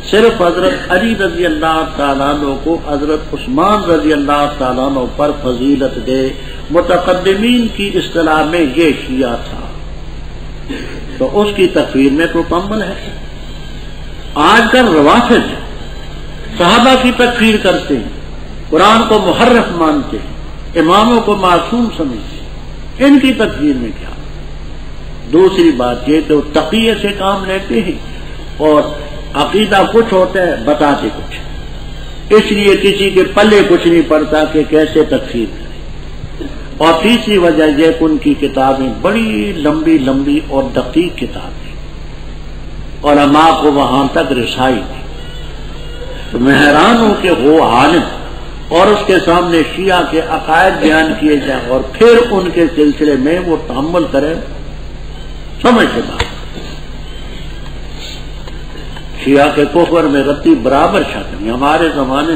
صرف حضرت علی رضی اللہ تعالیٰ عنہ کو حضرت عثمان رضی اللہ تعالیٰ عنہ پر فضیلت دے. متقدمین کی اصطلاح میں یہ شیعہ تھا. تو اس کی تکفیر میں تو کمل ہے. آج کل روافض صحابہ کی تکفیر کرتے ہیں، قرآن کو محرف مانتے ہیں، اماموں کو معصوم سمجھتے ہیں. ان کی تکفیر میں کیا؟ دوسری بات یہ کہ وہ تقیہ سے کام لیتے ہیں اور عقیدہ کچھ ہوتا ہے بتاتے کچھ، اس لیے کسی کے پلے کچھ نہیں پڑتا کہ کیسے تکفیر کریں. اور تیسری وجہ یہ کہ ان کی کتابیں بڑی لمبی لمبی اور دقیق کتابیں، علماء کو وہاں تک رسائی دی. تو میں حیران ہوں کہ وہ عالم اور اس کے سامنے شیعہ کے عقائد بیان کیے جائیں اور پھر ان کے سلسلے میں وہ تحمل کرے. سمجھ کے بات شیعہ کے کفر میں رتی برابر شک نہیں. ہمارے زمانے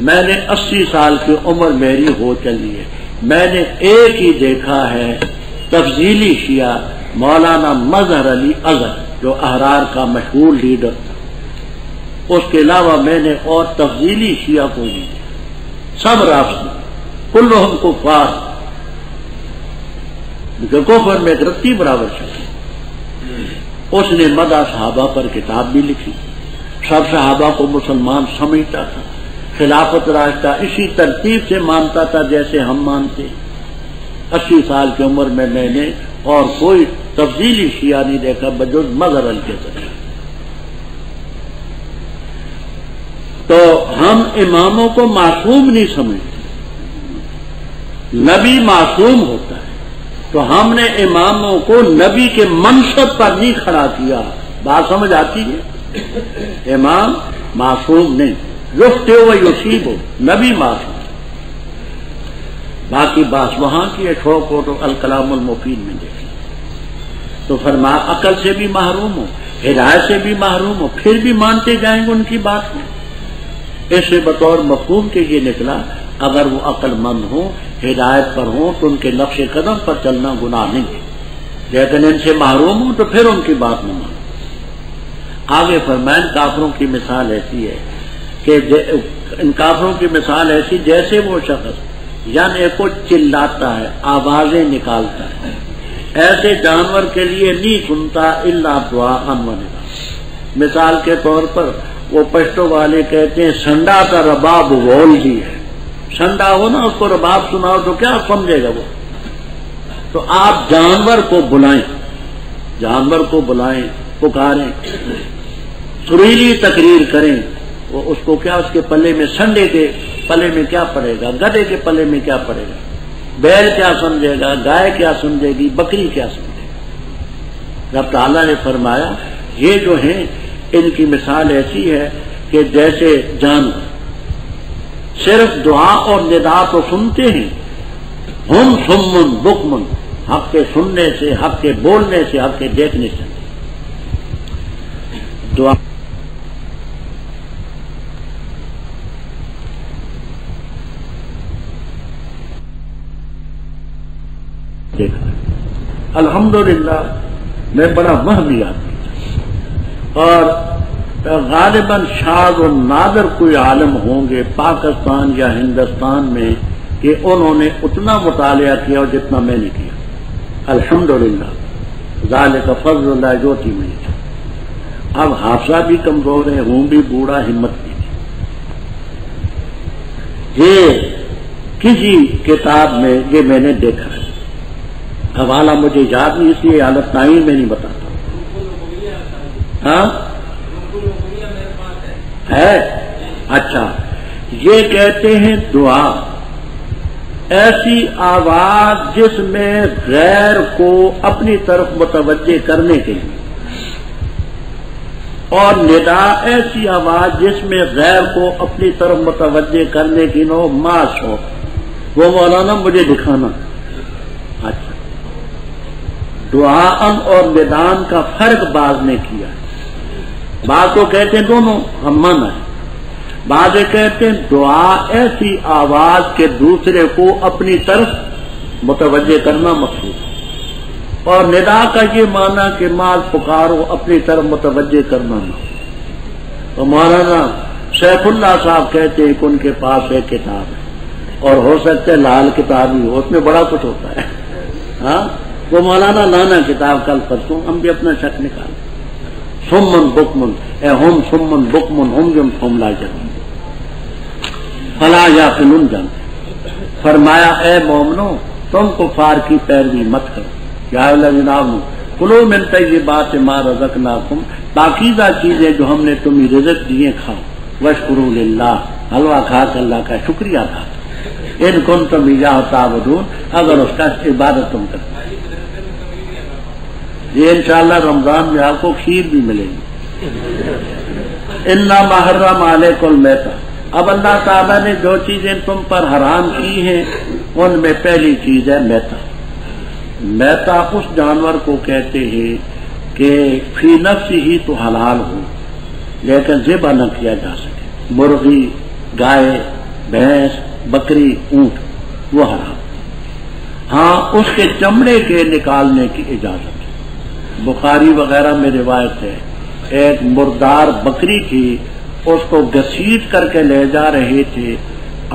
میں نے 80 سال کی عمر میری ہو چلی ہے، میں نے ایک ہی دیکھا ہے تفضیلی شیعہ مولانا مظہر علی اظہر جو احرار کا مشہور لیڈر تھا. اس کے علاوہ میں نے اور تفضیلی شیعہ کو نہیں دیکھا. سب رافضی، کلہم کفار. کفر میں رتی برابر شک. اس نے مدح صحابہ پر کتاب بھی لکھی، سب صحابہ کو مسلمان سمجھتا تھا، خلافت راشدہ اسی ترتیب سے مانتا تھا جیسے ہم مانتے. 80 سال کی عمر میں نے اور کوئی تفضیلی شیعہ نہیں دیکھا بجز مظہر علی کے ذریعے. تو ہم اماموں کو معصوم نہیں سمجھتے. نبی معصوم ہوتا ہے تو ہم نے اماموں کو نبی کے منصب پر نہیں کھڑا کیا. بات سمجھ آتی ہے؟ امام معصوم نہیں، یخطئ و یصیب ہو، نبی معصوم. باقی بات وہاں کی ہے، چھوڑ کو تو الکلام المفید میں دیکھیں تو فرما عقل سے بھی محروم ہو، ہدایت سے بھی محروم ہو، پھر بھی مانتے جائیں گے ان کی بات کو. اس سے بطور مفہوم کے یہ نکلا اگر وہ عقل مند ہوں، ہدایت پر ہوں تو ان کے نقش قدم پر چلنا گناہ نہیں ہے، لیکن ان سے محروم ہوں تو پھر ان کی بات نہ مانو. آگے فرمائیں کافروں کی مثال ایسی ہے کہ ان کافروں کی مثال ایسی جیسے وہ شخص یعنی کو چلاتا ہے، آوازیں نکالتا ہے، ایسے جانور کے لیے نہیں سنتا الا دعاء و نداء. مثال کے طور پر وہ پشتو والے کہتے ہیں سنڈا کا رباب بول دی ہے. سنڈا ہو نا اس کو رباب سناؤ تو کیا سمجھے گا وہ؟ تو آپ جانور کو بلائیں، جانور کو بلائیں، پکاریں، سریلی تقریر کریں، وہ اس کو کیا اس کے پلے میں، سنڈے کے پلے میں کیا پڑے گا، گدھے کے پلے میں کیا پڑے گا، بیل کیا سمجھے گا، گائے کیا سمجھے گی، بکری کیا سمجھے گا۔ رب تعالیٰ نے فرمایا یہ جو ہیں ان کی مثال ایسی ہے کہ جیسے جانور صرف دعا اور ندا تو سنتے ہیں، ہم سمن بکمن، حق کے سننے سے، حق کے بولنے سے، حق کے دیکھنے سے دعا دیکھا۔ الحمدللہ میں بڑا وہمی آدمی اور غالباً شاذ و نادر کوئی عالم ہوں گے پاکستان یا ہندوستان میں کہ انہوں نے اتنا مطالعہ کیا جتنا میں نے کیا۔ الحمدللہ ذالک فضل اللہ یؤتی من یشاء۔ اب حافظہ بھی کمزور ہے، ہوں بھی بوڑھا، ہمت بھی نہیں۔ یہ کسی کتاب میں یہ میں نے دیکھا ہے، حوالہ مجھے یاد نہیں، اس لیے حالت تعین میں نہیں بتاتا۔ ہاں ہے، اچھا، یہ کہتے ہیں دعا ایسی آواز جس میں غیر کو اپنی طرف متوجہ کرنے کے لیے، اور ندا ایسی آواز جس میں غیر کو اپنی طرف متوجہ کرنے کی نو ماس ہو، وہ مولانا مجھے دکھانا۔ اچھا، دعاءً اور ندان کا فرق بعض نے کیا ہے، بعض تو کہتے ہیں دونوں ہم مانا ہے، بعض کہتے ہیں دعا ایسی آواز کے دوسرے کو اپنی طرف متوجہ کرنا مقصود ہے، اور ندا کا یہ معنی کہ مال پکارو، اپنی طرف متوجہ کرنا نہ۔ تو مولانا سیف اللہ صاحب کہتے ہیں کہ ان کے پاس ایک کتاب ہے، اور ہو سکتا ہے لال کتاب ہی ہو، اس میں بڑا کچھ ہوتا ہے۔ ہاں، وہ مولانا لانا کتاب کل پرسوں، ہم بھی اپنا شک نکال۔ سمن بکمن، اے ہم سمن بکمن ہم جم ہم لا جن فلا یا فلن جن۔ فرمایا اے مومنو تم کفار کی پیروی مت کرو، یا الذین آمنوا کلوا من طیبات ما رزقناکم، پاکیزہ چیزیں جو ہم نے تمہیں رزق دیے کھاؤ، واشکروا للہ، حلوہ کھا کر اللہ کا شکریہ ادا کرو، ان کنتم ایاہ تعبدون، اگر اس کا عبادت تم کرتے۔ یہ انشاءاللہ رمضان میں آپ کو کھیر بھی ملے گی۔ انما حرم علیکم المیتۃ، اب اللہ تعالیٰ نے جو چیزیں تم پر حرام کی ہیں ان میں پہلی چیز ہے میتا۔ میتا اس جانور کو کہتے ہیں کہ فی نفس ہی تو حلال ہو لیکن ذبح نہ کیا جا سکے، مرغی، گائے، بھینس، بکری، اونٹ وہ حرام، ہاں اس کے چمڑے کے نکالنے کی اجازت۔ بخاری وغیرہ میں روایت ہے، ایک مردار بکری تھی، اس کو گھسیٹ کر کے لے جا رہے تھے،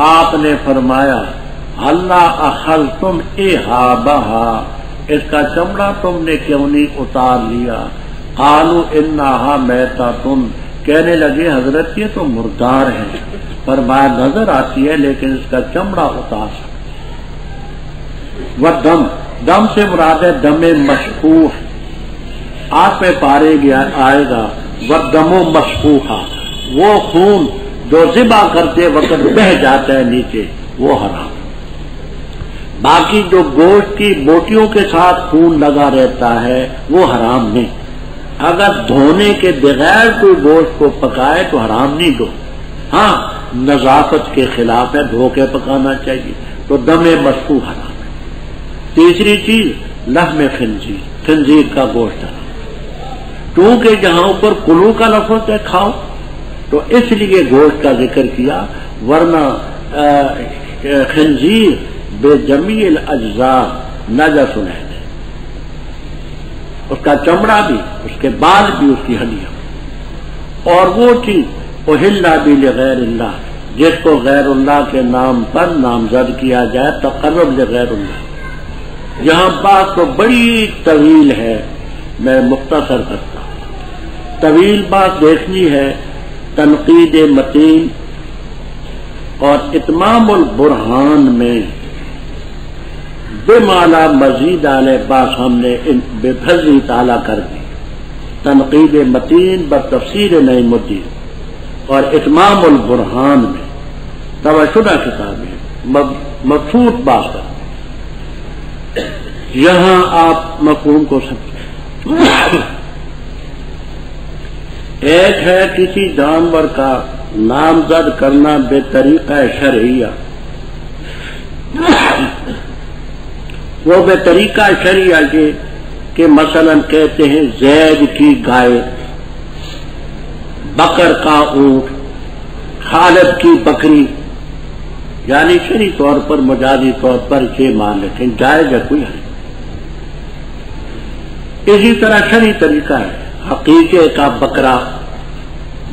آپ نے فرمایا اللہ اخذ تم احابہا، اس کا چمڑا تم نے کیوں نہیں اتار لیا؟ قالوا انہا میتۃ، کہنے لگے حضرت یہ تو مردار ہے، فرمایا نظر آتی ہے لیکن اس کا چمڑا اتار سکتے۔ والدم، دم سے مراد ہے دم مشفوح، آپ میں پارے گیا آئے گا، والدم مسفوحا، وہ خون جو ذبح کرتے وقت بہ جاتا ہے نیچے، وہ حرام۔ باقی جو گوشت کی بوٹیوں کے ساتھ خون لگا رہتا ہے وہ حرام نہیں، اگر دھونے کے بغیر کوئی گوشت کو پکائے تو حرام نہیں دو، ہاں نظافت کے خلاف ہے، دھو کے پکانا چاہیے، تو دم مسفوح حرام ہے۔ تیسری چیز لحم خنزیر، خنزیر کا گوشت حرام، کیونکہ جہاں اوپر کلو کا لفظ ہے کھاؤ تو اس لیے گوشت کا ذکر کیا، ورنہ خنزیر بے جمیع الاجزاء نجس ہے، اس کا چمڑا بھی، اس کے بال بھی، اس کی ہڈیاں، اور وہ چیز احل بھی لغیر اللہ جس کو غیر اللہ کے نام پر نامزد کیا جائے، تقرب لغیر اللہ۔ یہاں بات تو بڑی طویل ہے، میں مختصر کرتا ہوں۔ طویل بات دیکھنی ہے تنقید متین اور اتمام البرہان میں بمالا مزید علیہ باس ہم نے ان بے فضلی تعالیٰ کر دی تنقید متین بتفسیر نعیم الدین اور اتمام البرہان میں توشدہ کتابیں مبسوط بات کر یہاں آپ مفہوم کو سمجھیں. ایک ہے کسی جانور کا نامزد کرنا بے طریقہ شرعیہ، وہ بے طریقہ شرعیہ یہ کہ مثلا کہتے ہیں زید کی گائے، بکر کا اونٹ، خالد کی بکری، یعنی شرعی طور پر مجازی طور پر یہ مان لیتے ہیں جائز ہے کوئی ہے. اسی طرح شرعی طریقہ ہے حقیقے کا بکرا،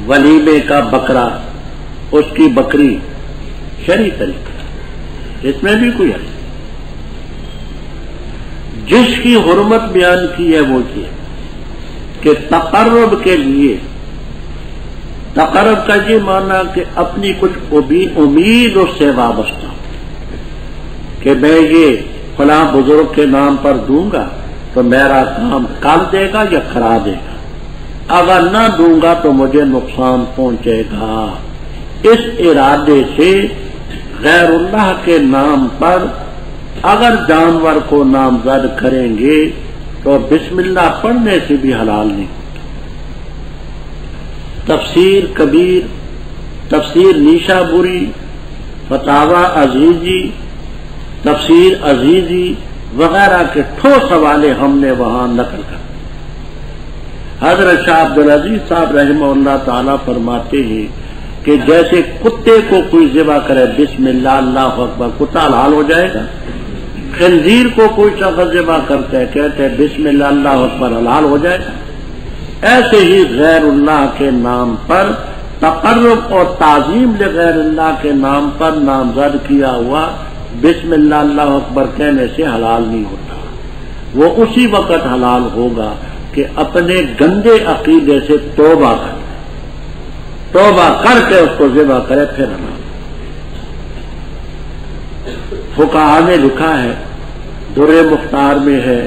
ولیمے کا بکرا، اس کی بکری، شرعی طریقہ، اس میں بھی کوئی ہے. جس کی حرمت بیان کی ہے وہ یہ کہ تقرب کے لیے، تقرب کا یہ معنی کہ اپنی کچھ امید اس سے وابستہ کہ میں یہ فلاں بزرگ کے نام پر دوں گا تو میرا کام کر دے گا یا کرا دے گا، اگر نہ دوں گا تو مجھے نقصان پہنچے گا. اس ارادے سے غیر اللہ کے نام پر اگر جانور کو نامزد کریں گے تو بسم اللہ پڑھنے سے بھی حلال نہیں. تفسیر کبیر، تفسیر نیشا بری، فتاوی عزیزی، تفسیر عزیزی وغیرہ کے ٹھوس حوالے ہم نے وہاں نقل کر. حضرت شاہ عبدالعزیز صاحب رحمہ اللہ تعالیٰ فرماتے ہیں کہ جیسے کتے کو کوئی ذبح کرے بسم اللہ اللہ اکبر، کتا حلال ہو جائے گا. خنزیر کو کوئی شخص ذبح کرتا ہے کہتے ہیں بسم اللہ اللہ اکبر، حلال ہو جائے گا. ایسے ہی غیر اللہ کے نام پر تقرب اور تعظیم لغیر اللہ کے نام پر نامزد کیا ہوا بسم اللہ اللہ اکبر کہنے سے حلال نہیں ہوتا. وہ اسی وقت حلال ہوگا کہ اپنے گندے عقیدے سے توبہ کر کے اس کو ذبح کرے پھر حلال. فقہا نے لکھا ہے، در مختار میں ہے،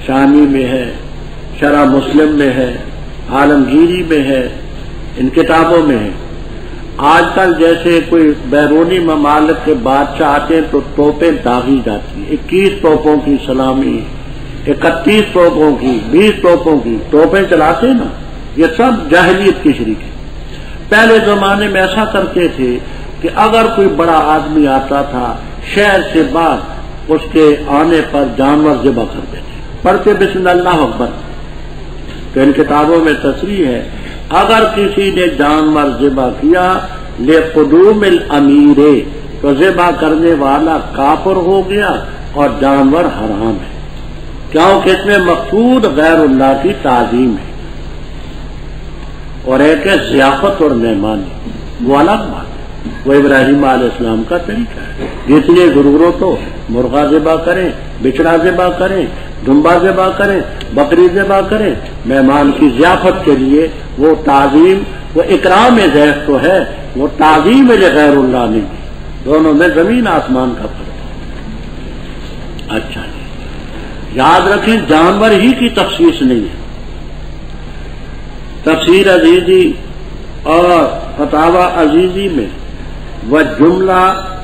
شامی میں ہے، شرح مسلم میں ہے، عالمگیری میں ہے، ان کتابوں میں ہے. آج کل جیسے کوئی بیرونی ممالک کے بادشاہ آتے ہیں تو توپیں داغی جاتی ہیں، 21 توپوں کی سلامی، 31 توپوں کی، 20 توپوں کی توپیں چلاتے نا، یہ سب جاہلیت کی شریک ہے. پہلے زمانے میں ایسا کرتے تھے کہ اگر کوئی بڑا آدمی آتا تھا شہر سے بعد اس کے آنے پر جانور ذبح کرتے تھے، پڑھتے بسم اللہ اکبر. تو ان کتابوں میں تصریح ہے اگر کسی نے جانور ذبح کیا لقدوم الامیر تو ذبح کرنے والا کافر ہو گیا اور جانور حرام ہے، کیونکہ اس میں مقصود غیر اللہ کی تعظیم ہے. اور ایک ہے ضیافت اور مہمانی، وہ الگ بات ہے، وہ ابراہیم علیہ السلام کا طریقہ ہے. جتنے ضرورت تو مرغا ذبح کریں، بچڑا ذبح کریں، دمبا ذبح کریں، بکری ذبح کریں، مہمان کی ضیافت کے لیے. وہ تعظیم، وہ اکرام ضیف تو ہے، وہ تعظیم غیر اللہ نہیں. دونوں میں زمین آسمان کا فرق ہے. اچھا یاد رکھیں جانور ہی کی تخصیص نہیں ہے. تفسیر عزیزی اور فتاوی عزیزی میں وہ جملہ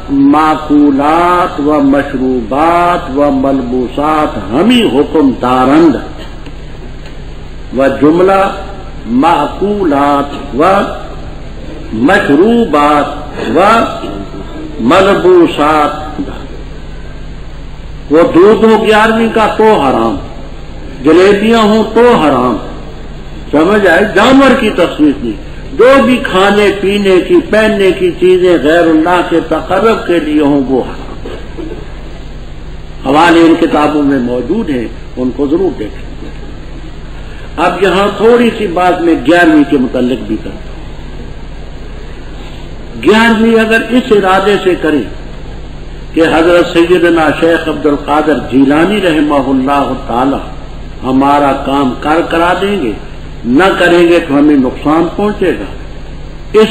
معقولات و مشروبات و ملبوسات ہمی حکم دارند، و جملہ معقولات و مشروبات و ملبوسات. وہ دودھ ہو 11ویں کا تو حرام، جلیبیاں ہوں تو حرام. سمجھ آئے؟ جانور کی تخصیص نہیں. جو بھی کھانے پینے کی پہننے کی چیزیں غیر اللہ کے تقرب کے لیے ہوں وہ حرام. حوالے ان کتابوں میں موجود ہیں، ان کو ضرور دیکھیں. اب یہاں تھوڑی سی بات میں 11ویں کے متعلق بھی کرتا ہوں. 11ویں اگر اس ارادے سے کریں کہ حضرت سیدنا شیخ عبد القادر جیلانی رحمہ اللہ تعالی ہمارا کام کرا دیں گے، نہ کریں گے تو ہمیں نقصان پہنچے گا، اس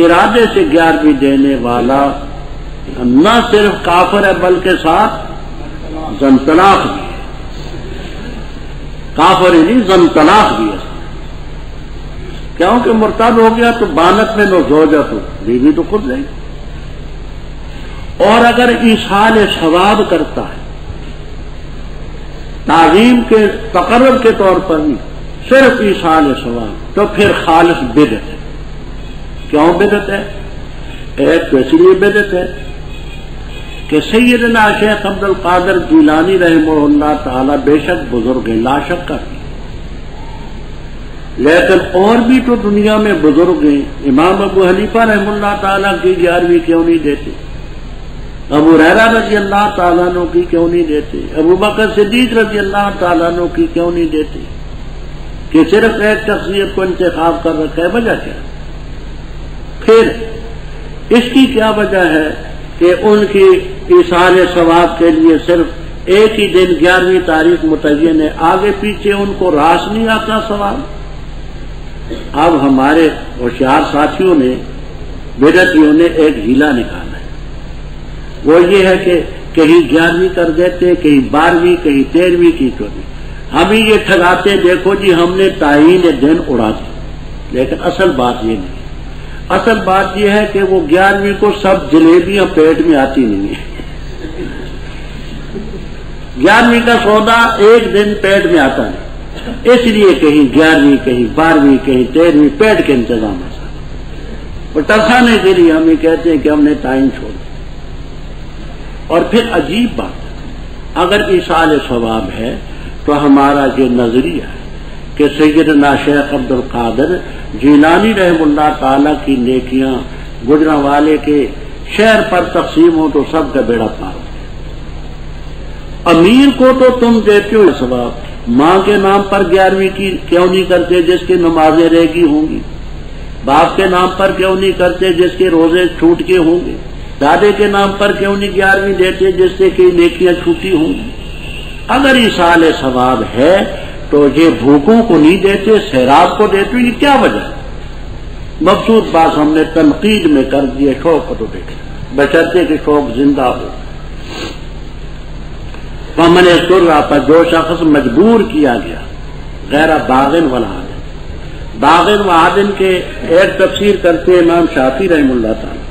ارادے سے 11ویں دینے والا نہ صرف کافر ہے بلکہ ساتھ زن طلاق بھی ہے، کافر ہی نہیں زن طلاق بھی ہے، کیونکہ مرتد ہو گیا تو بانت میں نو زوجت ہو، بیوی تو خود نہیں۔ اور اگر ایصال ثواب کرتا ہے تعظیم کے تقرب کے طور پر نہیں، صرف ایصال ثواب، تو پھر خالص بدعت ہے۔ کیوں بدعت ہے؟ ایک تو اس لیے بدعت ہے کہ سیدنا شیخ عبد القادر جیلانی رحمہ اللہ تعالی بے شک بزرگ ہیں، لا شک کرتے، لیکن اور بھی تو دنیا میں بزرگ ہیں۔ امام ابو حنیفہ رحمہ اللہ تعالیٰ کی 11ویں کیوں نہیں دیتے؟ ابو ہریرہ رضی اللہ تعالیٰ عنہ کی کیوں نہیں دیتے؟ ابو بکر صدیق رضی اللہ تعالیٰ عنہ کی کیوں نہیں دیتے؟ کہ صرف ایک شخصیت کو انتخاب کر رکھا ہے، وجہ کیا؟ پھر اس کی کیا وجہ ہے کہ ان کی ایصال ثواب کے لیے صرف ایک ہی دن 11ویں تاریخ متعین ہے، آگے پیچھے ان کو راس نہیں آتا ثواب؟ اب ہمارے ہوشیار ساتھیوں نے بدعتیوں نے ایک ہیلا نکالا ہے، وہ یہ ہے کہ کہیں 11ویں کر دیتے، کہیں 12ویں، کہیں 13ویں کی 14ویں، ہمیں یہ ٹھگاتے دیکھو جی ہم نے تعین دن اڑا دی، لیکن اصل بات یہ نہیں، اصل بات یہ ہے کہ وہ 11ویں کو سب جلیبیاں پیٹ میں آتی نہیں ہیں، 11ویں کا سودا ایک دن پیٹ میں آتا نہیں، اس لیے کہیں 11ویں، کہیں 12ویں، کہیں 13ویں پیٹ کے انتظام ہے، اور ٹرسانے کے لیے ہمیں کہتے ہیں کہ ہم نے تعین چھوڑ دیا۔ اور پھر عجیب بات ہے، اگر ایصال ثواب ہے تو ہمارا یہ نظریہ ہے کہ سیدنا شیخ عبد القادر جیلانی رحمہ اللہ تعالی کی نیکیاں گجرانوالے کے شہر پر تقسیم ہو تو سب کا بیڑا پار ہو۔ امیر کو تو تم دیتے ہو ثواب، ماں کے نام پر 11ویں کی کیوں نہیں کرتے جس کی نمازیں رہ گئی ہوں گی؟ باپ کے نام پر کیوں نہیں کرتے جس کے روزے چھوٹ کے ہوں گے؟ دادے کے نام پر کیوں نہیں 11ویں دیتے جس سے کہ نیکیاں چھوٹی ہوں گی؟ اگر ایصال ثواب ہے تو یہ بھوکوں کو نہیں دیتے، سیراب کو دیتے، یہ کیا وجہ ہے؟ مقصود بات ہم نے تنقید میں کر دی، شوق کو تو دیکھے بشرطے کہ شوق زندہ ہو۔ ومن اضطر پر جو شخص مجبور کیا گیا غیر باغن ولا عادن، باغن و عادن کے ایک تفسیر کرتے امام شافعی رحمہ اللہ تعالی،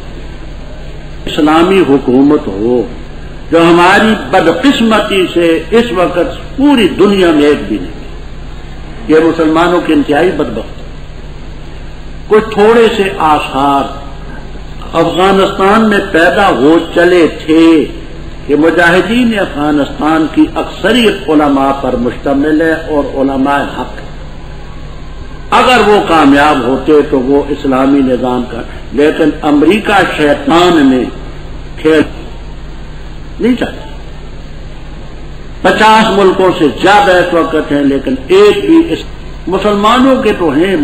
اسلامی حکومت ہو جو ہماری بدقسمتی سے اس وقت پوری دنیا میں ایک بھی نہیں، یہ مسلمانوں کی انتہائی بدبخت، کچھ تھوڑے سے آثار افغانستان میں پیدا ہو چلے تھے کہ مجاہدین افغانستان کی اکثریت علماء پر مشتمل ہے اور علماء حق، اگر وہ کامیاب ہوتے تو وہ اسلامی نظام کا، لیکن امریکہ شیطان نے کھیل نہیں چاہتا، 50 ملکوں سے زیادہ اس وقت ہیں، لیکن ایک بھی مسلمانوں کے تو ہیں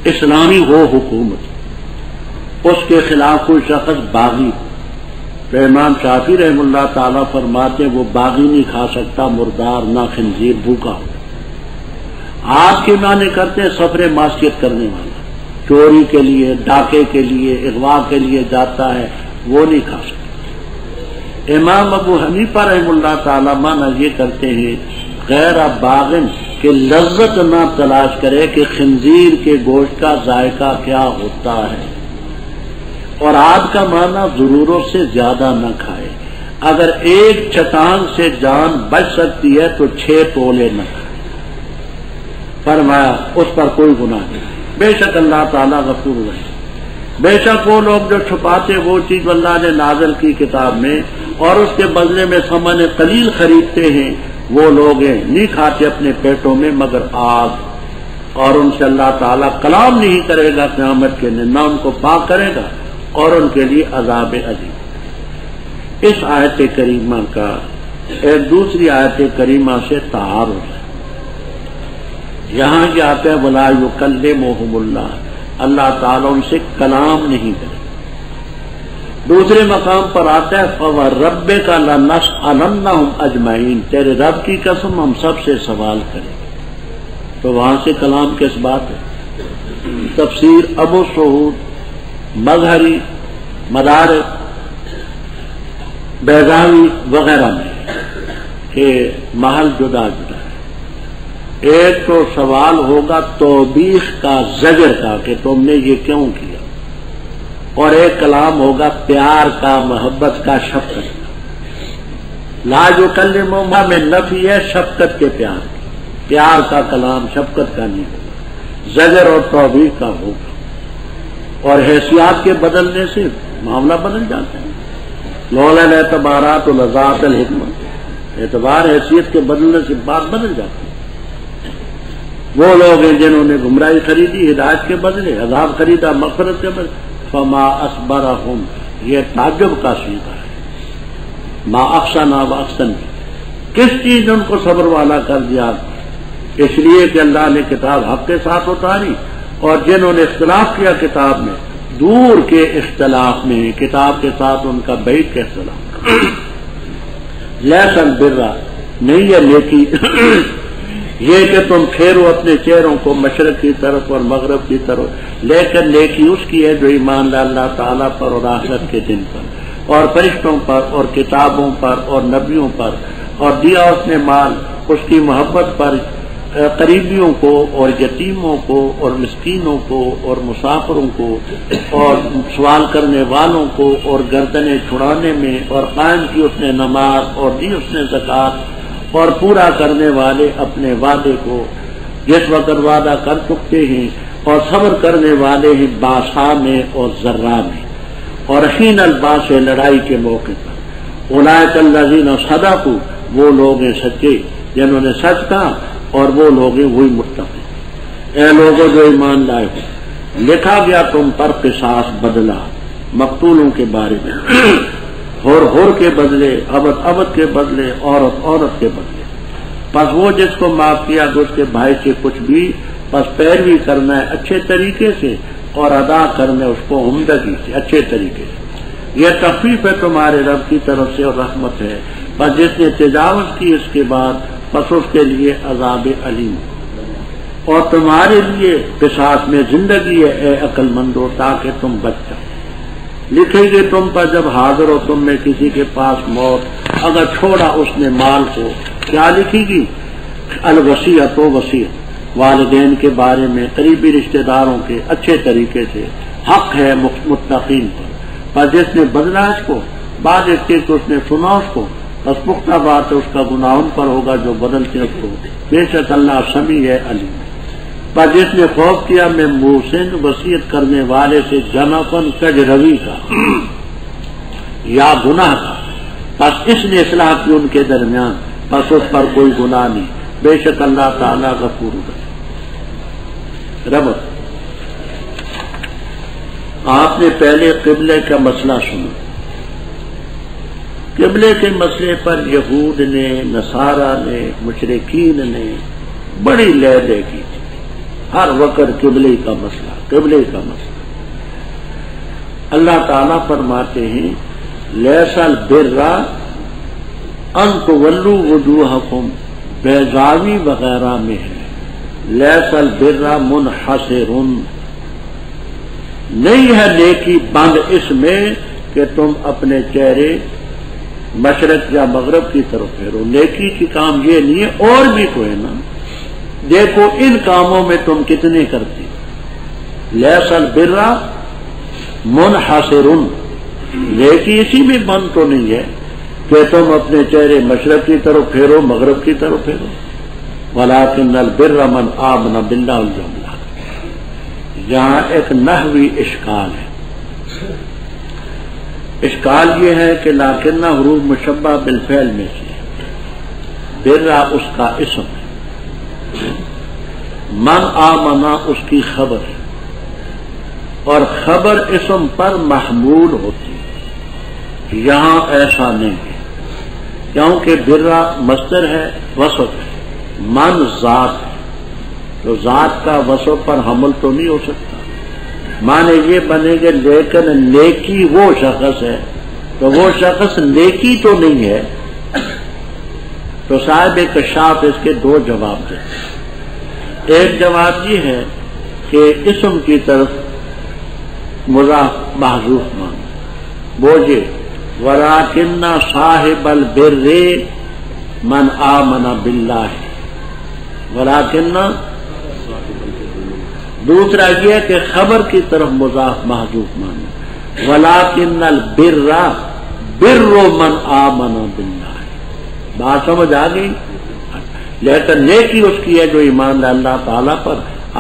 اسلامی ہو حکومت، اس کے خلاف کوئی شخص باغی، تو امام شافعی رحم اللہ تعالیٰ فرماتے وہ باغی نہیں کھا سکتا مردار، نہ خنزیر بھوکا ہو۔ آپ کی معنی کرتے ہیں سفر معصیت کرنے والا، چوری کے لیے، ڈاکے کے لیے، اغوا کے لیے جاتا ہے، وہ نہیں کھا سکتا۔ امام ابو حنیفہ رحم اللہ تعالیٰ معنی یہ کرتے ہیں غیر باغن کہ لذت نہ تلاش کرے کہ خنزیر کے گوشت کا ذائقہ کیا ہوتا ہے، اور آج کا معنی ضرورت سے زیادہ نہ کھائے، اگر ایک چٹان سے جان بچ سکتی ہے تو 6 تولے نہ کھائے، فرمایا اس پر کوئی گناہ نہیں، بے شک اللہ تعالیٰ غفور رحیم۔ بے شک وہ لوگ جو چھپاتے وہ چیز اللہ نے نازل کی کتاب میں اور اس کے بدلے میں ثمن قلیل خریدتے ہیں، وہ لوگ ہیں نہیں کھاتے اپنے پیٹوں میں مگر آگ، اور ان سے اللہ تعالیٰ کلام نہیں کرے گا قیامت کے دن، نہ ان کو پاک کرے گا اور ان کے لیے عذاب عظیم۔ اس آیت کریمہ کا ایک دوسری آیت کریمہ سے تعارض ہے، یہاں یہ آتا ہے وَلَا يُكَلِّمُهُمُ اللَّهُ، اللہ تعالیٰ ان سے کلام نہیں کرے۔ دوسرے مقام پر آتا ہے فَوَرَبِّكَ لَنَسْأَلَنَّهُمْ أَجْمَعِينَ، تیرے رب کی قسم ہم سب سے سوال کریں، تو وہاں سے کلام کس بات ہے؟ تفسیر ابو سعود، مظہری، مدارک، بیضاوی وغیرہ میں کہ محل جدا جدا ہے۔ ایک تو سوال ہوگا توبیخ کا، زجر کا کہ تم نے یہ کیوں کیا، اور ایک کلام ہوگا پیار کا، محبت کا، شفقت کا۔ لا یکلم میں نفی ہے شفقت کے پیار کی، پیار کا کلام شفقت کا نہیں ہوگا، زجر اور توبیخ کا ہوگا۔ اور حیثیات کے بدلنے سے معاملہ بدل جاتا ہے۔ لولا الاعتبارات ولذات الحکمت، اعتبار حیثیت کے بدلنے سے بات بدل جاتی ہے۔ وہ لوگ ہیں جنہوں نے گمراہی خریدی ہدایت کے بدلے، عذاب خریدا مغفرت کے بدلے، فما اصبرہم، یہ تعجب کا صیغہ ہے، ما احسن و احسن، کس چیز ان کو صبر والا کر دیا؟ اس لیے کہ اللہ نے کتاب حق کے ساتھ اتاری، اور جنہوں نے اختلاف کیا کتاب میں، دور کے اختلاف میں، کتاب کے ساتھ ان کا بعید کے اختلاف۔ لیس البر، نہیں ہے نیکی یہ کہ تم پھیرو اپنے چہروں کو مشرق کی طرف اور مغرب کی طرف، لیکن نیکی اس کی ہے جو ایمان لائے اللہ تعالیٰ پر اور آخرت کے دن پر اور فرشتوں پر اور کتابوں پر اور نبیوں پر، اور دیا اس نے مال اس کی محبت پر قریبیوں کو اور یتیموں کو اور مسکینوں کو اور مسافروں کو اور سوال کرنے والوں کو اور گردنیں چھڑانے میں، اور قائم کی اس نے نماز اور دی اس نے زکوٰۃ، اور پورا کرنے والے اپنے وعدے کو جس وقت وعدہ کر چکتے ہیں، اور صبر کرنے والے ہیں باسا میں اور ذرہ میں، اور حین الباس لڑائی کے موقع پر۔ اولئک الذین صدقوا، وہ لوگ ہیں سچے جنہوں نے سچ کہا، اور وہ لوگ ہیں وہی متقی۔ اے لوگوں جو ایمان لائے ہو، لکھا گیا تم پر قصاص بدلہ مقتولوں کے بارے میں، ہور کے بدلے، عبد کے بدلے، عورت کے بدلے۔ پس وہ جس کو معاف کیا کہ اس کے بھائی سے کچھ بھی، پس پیروی کرنا ہے اچھے طریقے سے، اور ادا کرنا ہے اس کو عمدگی سے، اچھے طریقے سے۔ یہ تخفیف ہے تمہارے رب کی طرف سے اور رحمت ہے۔ پس جس نے تجاوز کی اس کے بعد، پس اس کے لیے عذاب علیم، اور تمہارے لیے قصاص میں زندگی ہے اے عقل مندو، تاکہ تم بچ جاؤ۔ لکھے گے تم پر جب حاضر ہو تم میں کسی کے پاس موت، اگر چھوڑا اس نے مال کو، کیا لکھے گی؟ الوصیت و وصیت، والدین کے بارے میں، قریبی رشتہ داروں کے، اچھے طریقے سے، حق ہے متقین پر۔ پر جس نے بدلا اس کو بعد اس کے کہ اس نے سنا اس کو، بس پختہ بات ہے اس کا گناہ ان پر ہوگا جو بدلتے اس کو، بے شک اللہ سمیع ہے علیم۔ پر جس نے خوف کیا میں محسن وصیت کرنے والے سے جنفن کجروی کا یا گناہ کا، پس اس نے اصلاح کی ان کے درمیان، پس اس پر کوئی گناہ نہیں، بے شک اللہ تعالیٰ غفور رحیم۔ آپ نے پہلے قبلے کا مسئلہ سنا۔ قبلے کے مسئلے پر یہود نے، نصارہ نے، مشرکین نے بڑی لے دے کی تھی، ہر وقت قبلے کا مسئلہ۔ اللہ تعالیٰ فرماتے ہیں لیس البر ان تولوا وجوہکم، بیضاوی وغیرہ میں ہے، لیس البر منحصر، نہیں ہے نیکی بند اس میں کہ تم اپنے چہرے مشرق یا مغرب کی طرف پھیرو۔ نیکی کی کام یہ نہیں ہے، اور بھی تو ہے نا، دیکھو ان کاموں میں تم کتنے کرتے۔ لیس البر منحصر، نیکی اسی میں بند تو نہیں ہے کہ تم اپنے چہرے مشرق کی طرف پھیرو، مغرب کی طرف پھیرو، ولکن البر من آمن باللہ والیوم الآخر۔ یہاں ایک نحوی اشکال ہے۔ اشکال یہ ہے کہ لاکنہ حروف مشبہ بالفعل میں سے برا اس کا اسم ہے، من آمنا اس کی خبر ہے، اور خبر اسم پر محمول ہوتی ہے۔ یہاں ایسا نہیں ہے، کیونکہ برا مصدر ہے، وصف ہے، من ذات ہے، تو ذات کا وصف پر حمل تو نہیں ہو سکتا۔ مانے یہ بنے گے لیکن نیکی وہ شخص ہے، تو وہ شخص نیکی تو نہیں ہے۔ تو صاحب کشاف اس کے دو جواب ہیں۔ ایک جواب یہ ہے کہ اسم کی طرف مضاف محذوف مانو، وہ یہ وَلَٰكِنَّ صَاحِبَ الْبِرِّ مَنْ آمَنَ بِاللَّهِ. وَلَٰكِنَّ دوسرا یہ ہے کہ خبر کی طرف مضاف محذوف مانے. وَلَٰكِنَّ الْبِرَّ بِرُّ مَنْ آمَنَ بِاللَّهِ. بات سمجھ آ گئی؟ لیکن نیکی اس کی ہے جو ایمان لائے اللہ تعالیٰ پر،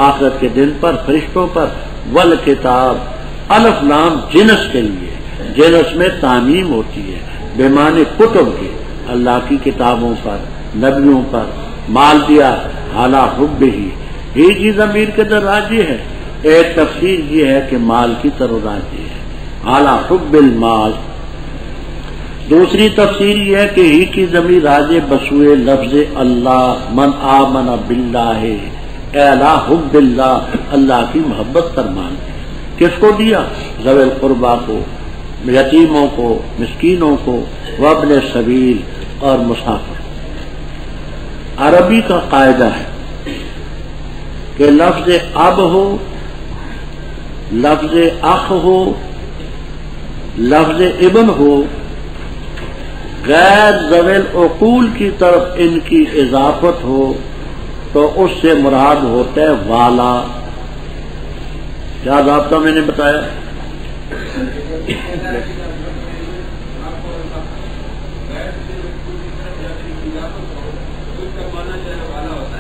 آخرت کے دن پر، فرشتوں پر. والکتاب الف لام جنس کے لیے، جنس میں تعمیم ہوتی ہے بمعنی کتب کے، اللہ کی کتابوں پر، نبیوں پر. مال دیا حالا حب ہی کی ضمیر کے در راجی ہے. ایک تفسیر یہ ہے کہ مال کی طرف راجی ہے حالا حب المال. دوسری تفسیر یہ ہے کہ ہی کی ضمیر راجے بسوئے لفظ اللہ من آمن باللہ، اعلی حب اللہ، اللہ کی محبت پر مان. کس کو دیا؟ ذوی القربا کو، یتیموں کو، مسکینوں کو، وابن سبیل اور مسافر. عربی کا قاعدہ ہے کہ لفظ اب ہو، لفظ اخ ہو، لفظ ابن ہو، غیر ذوی العقول کی طرف ان کی اضافت ہو تو اس سے مراد ہوتا ہے والا. کیا ضابطہ میں نے بتایا؟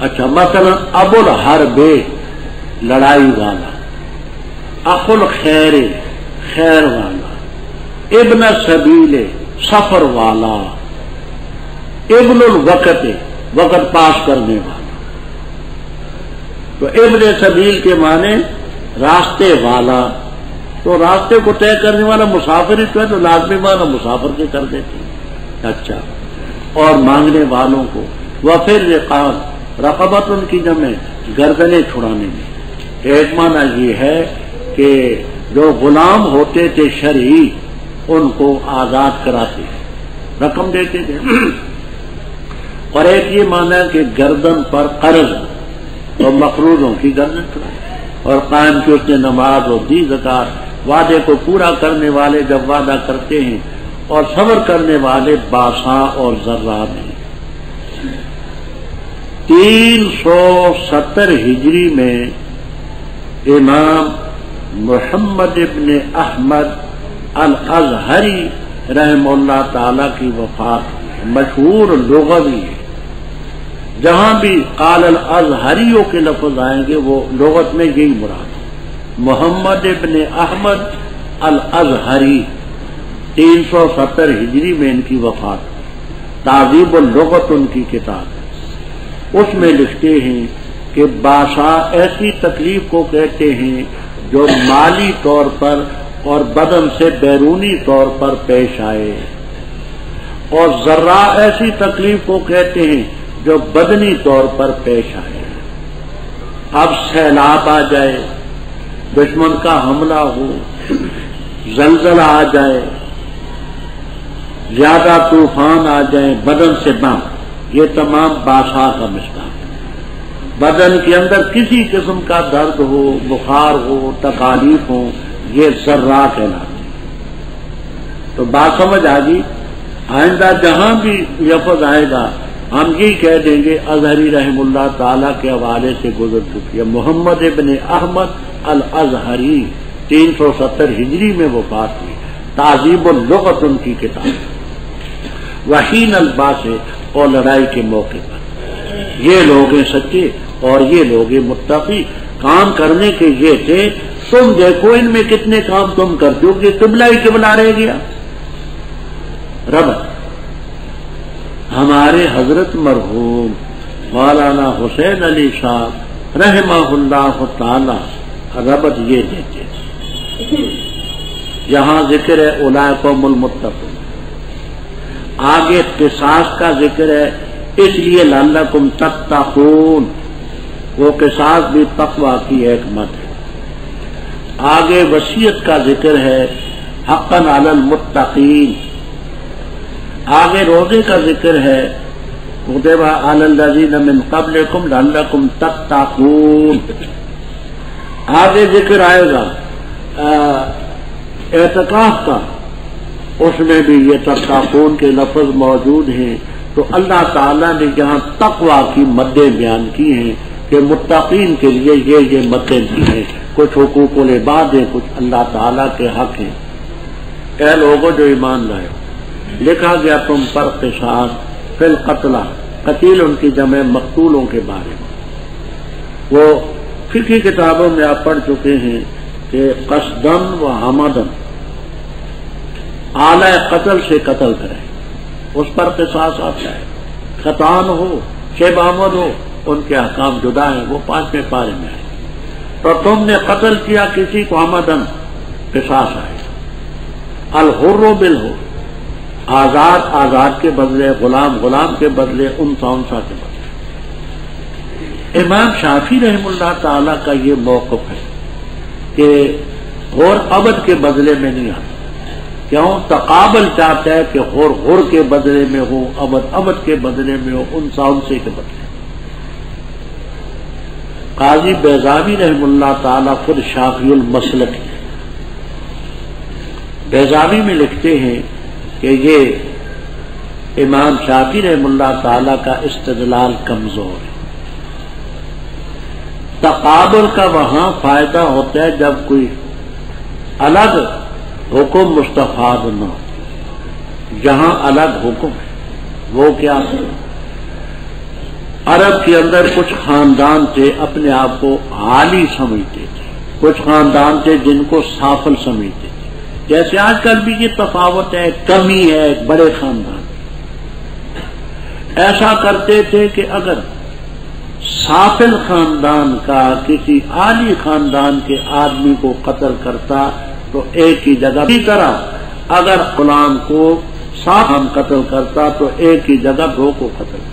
اچھا مثلا ابو الحرب لڑائی والا، اخ الخیر خیر والا، ابن سبیل سفر والا، ابن الوقت وقت پاس کرنے والا. تو ابن سبیل کے معنی راستے والا، تو راستے کو طے کرنے والا مسافر ہی تو ہے، تو لازمی معنی مسافر کے کر دیتے ہیں. اچھا، اور مانگنے والوں کو وفر رقاب، رقبت ان کی جمع گردنیں چھڑانے میں. ایک معنی یہ ہے کہ جو غلام ہوتے تھے شرعی ان کو آزاد کراتے، رقم دیتے تھے. اور ایک یہ معنی ہے کہ گردن پر قرض اور مقروضوں کی گردن چھڑائی، اور قائم کی اس نے نماز اور دی زکات. وعدے کو پورا کرنے والے جب وعدہ کرتے ہیں، اور صبر کرنے والے باساں اور ذرات ہیں. 370 ہجری میں امام محمد ابن احمد الازہری رحمہ اللہ تعالی کی وفات، مشہور لغوی ہے. جہاں بھی قال الازہریوں کے لفظ آئیں گے وہ لغت میں یہی مراد ہے. محمد ابن احمد الازہری 370 ہجری میں ان کی وفات. تعذیب اللغت ان کی کتاب ہے. اس میں لکھتے ہیں کہ باسا ایسی تکلیف کو کہتے ہیں جو مالی طور پر اور بدن سے بیرونی طور پر پیش آئے، اور ذرہ ایسی تکلیف کو کہتے ہیں جو بدنی طور پر پیش آئے. اب سیلاب آ جائے، دشمن کا حملہ ہو، زلزلہ آ جائے، زیادہ طوفان آ جائے، بدن سے بم، یہ تمام باسا کا مصداق ہے. بدن کے اندر کسی قسم کا درد ہو، بخار ہو، تکالیف ہو، یہ ذرہ کہلاتے ہیں. تو بات سمجھ آ گئی. آئندہ جہاں بھی لفظ آئے گا ہم یہی کہہ دیں گے ازہری رحم اللہ تعالی کے حوالے سے گزر چکی ہے. محمد ابن احمد الازہری 370 ہجری میں وفات ہوئی. تعذیب اللغت ان کی کتاب. وحین الباس، اور لڑائی کے موقع پر یہ لوگ ہیں سچے اور یہ لوگ ہیں متقی. کام کرنے کے یہ تھے. تم دیکھو ان میں کتنے کام تم کرتے ہو کہ قبلہ ہی قبلہ رہ گیا. رب ہمارے حضرت مرحوم مولانا حسین علی صاحب رحمہ اللہ تعالی ربط یہ دیتے. یہاں ذکر ہے اولئکم المتقون، آگے قصاص کا ذکر ہے اس لیے لعلکم تتقون، وہ قصاص بھی تقوی کی ایک مت ہے. آگے وصیت کا ذکر ہے حقا علی المتقین. آگے روزے کا ذکر ہے کتب علی الذین من قبلکم لعلکم تتقون. آگے ذکر آئے گا اعتکاف کا اس میں بھی یہ تتقون کے لفظ موجود ہیں. تو اللہ تعالیٰ نے جہاں تقویٰ کی مدیں بیان کی ہیں کہ متقین کے لیے یہ مدیں دی ہیں. کچھ حقوق العباد ہیں، کچھ اللہ تعالیٰ کے حق ہیں. اے لوگوں جو ایمان لائے، لکھا گیا تم پر قصاص فی القتلى، قتیل ان کی جمع مقتولوں کے بارے میں. وہ فقہی کتابوں میں آپ پڑھ چکے ہیں کہ قصدن و عمدن اعلی قتل سے قتل کریں، اس پر قصاص آتا ہے. خطان ہو، شیب عمد ہو، ان کے احکام جدا ہیں، وہ 5ویں پارے میں ہے. تو تم نے قتل کیا کسی کو عمدن، قصاص آئے. الحر بالحر، آزاد کے بدلے، غلام کے بدلے، انثى کے بدلے. امام شافعی رحم اللہ تعالی کا یہ موقف ہے کہ حر عبد کے بدلے میں نہیں آتا. کیوں؟ تقابل چاہتا ہے کہ حر کے بدلے میں ہو، عبد کے بدلے میں ہو، انثى کے بدلے. قاضی بیضاوی رحم اللہ تعالی خود شافعی المسلک ہے. بیضاوی میں لکھتے ہیں کہ یہ امام شافعی رحم اللہ تعالی کا استدلال کمزور ہے. تقابل کا وہاں فائدہ ہوتا ہے جب کوئی الگ حکم مستفاد نہ ہو. جہاں الگ حکم ہے وہ کیا ہے؟ عرب کے اندر کچھ خاندان تھے اپنے آپ کو عالی سمجھتے تھے، کچھ خاندان تھے جن کو سافل سمجھتے تھے. جیسے آج کل بھی یہ تفاوت ہے، کمی ہے ایک بڑے خاندان. ایسا کرتے تھے کہ اگر سافل خاندان کا کسی عالی خاندان کے آدمی کو قتل کرتا تو ایک ہی جگہ بھی طرح اگر غلام کو سافل قتل کرتا تو ایک ہی جگہ 2 کو قتل کرتا.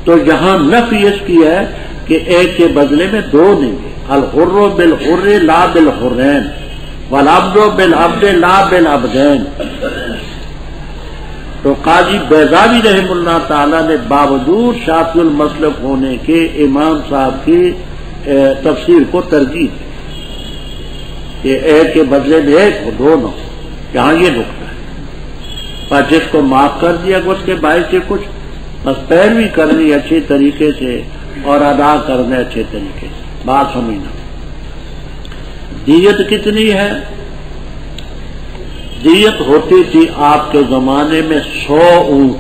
تو یہاں نفی اس کی ہے کہ ایک کے بدلے میں 2 نہیں گے. الحر بالحر لا بالحرین والعبد بالعبد لا بالعبدین. تو قاضی بیضاوی رحم اللہ تعالی نے باوجود شافعی المسلک ہونے کے امام صاحب کی تفسیر کو ترجیح دی کہ ایک کے بدلے میں 1 ہو، 2 نہ ہو. یہاں یہ نقطہ ہے. پر جس کو معاف کر دیا اس کے باعث سے کچھ بس پیروی کرنی اچھے طریقے سے اور ادا کرنے اچھے طریقے سے. بات سمجھنا. دیت کتنی ہے؟ دیت ہوتی تھی آپ کے زمانے میں 100 اونٹ.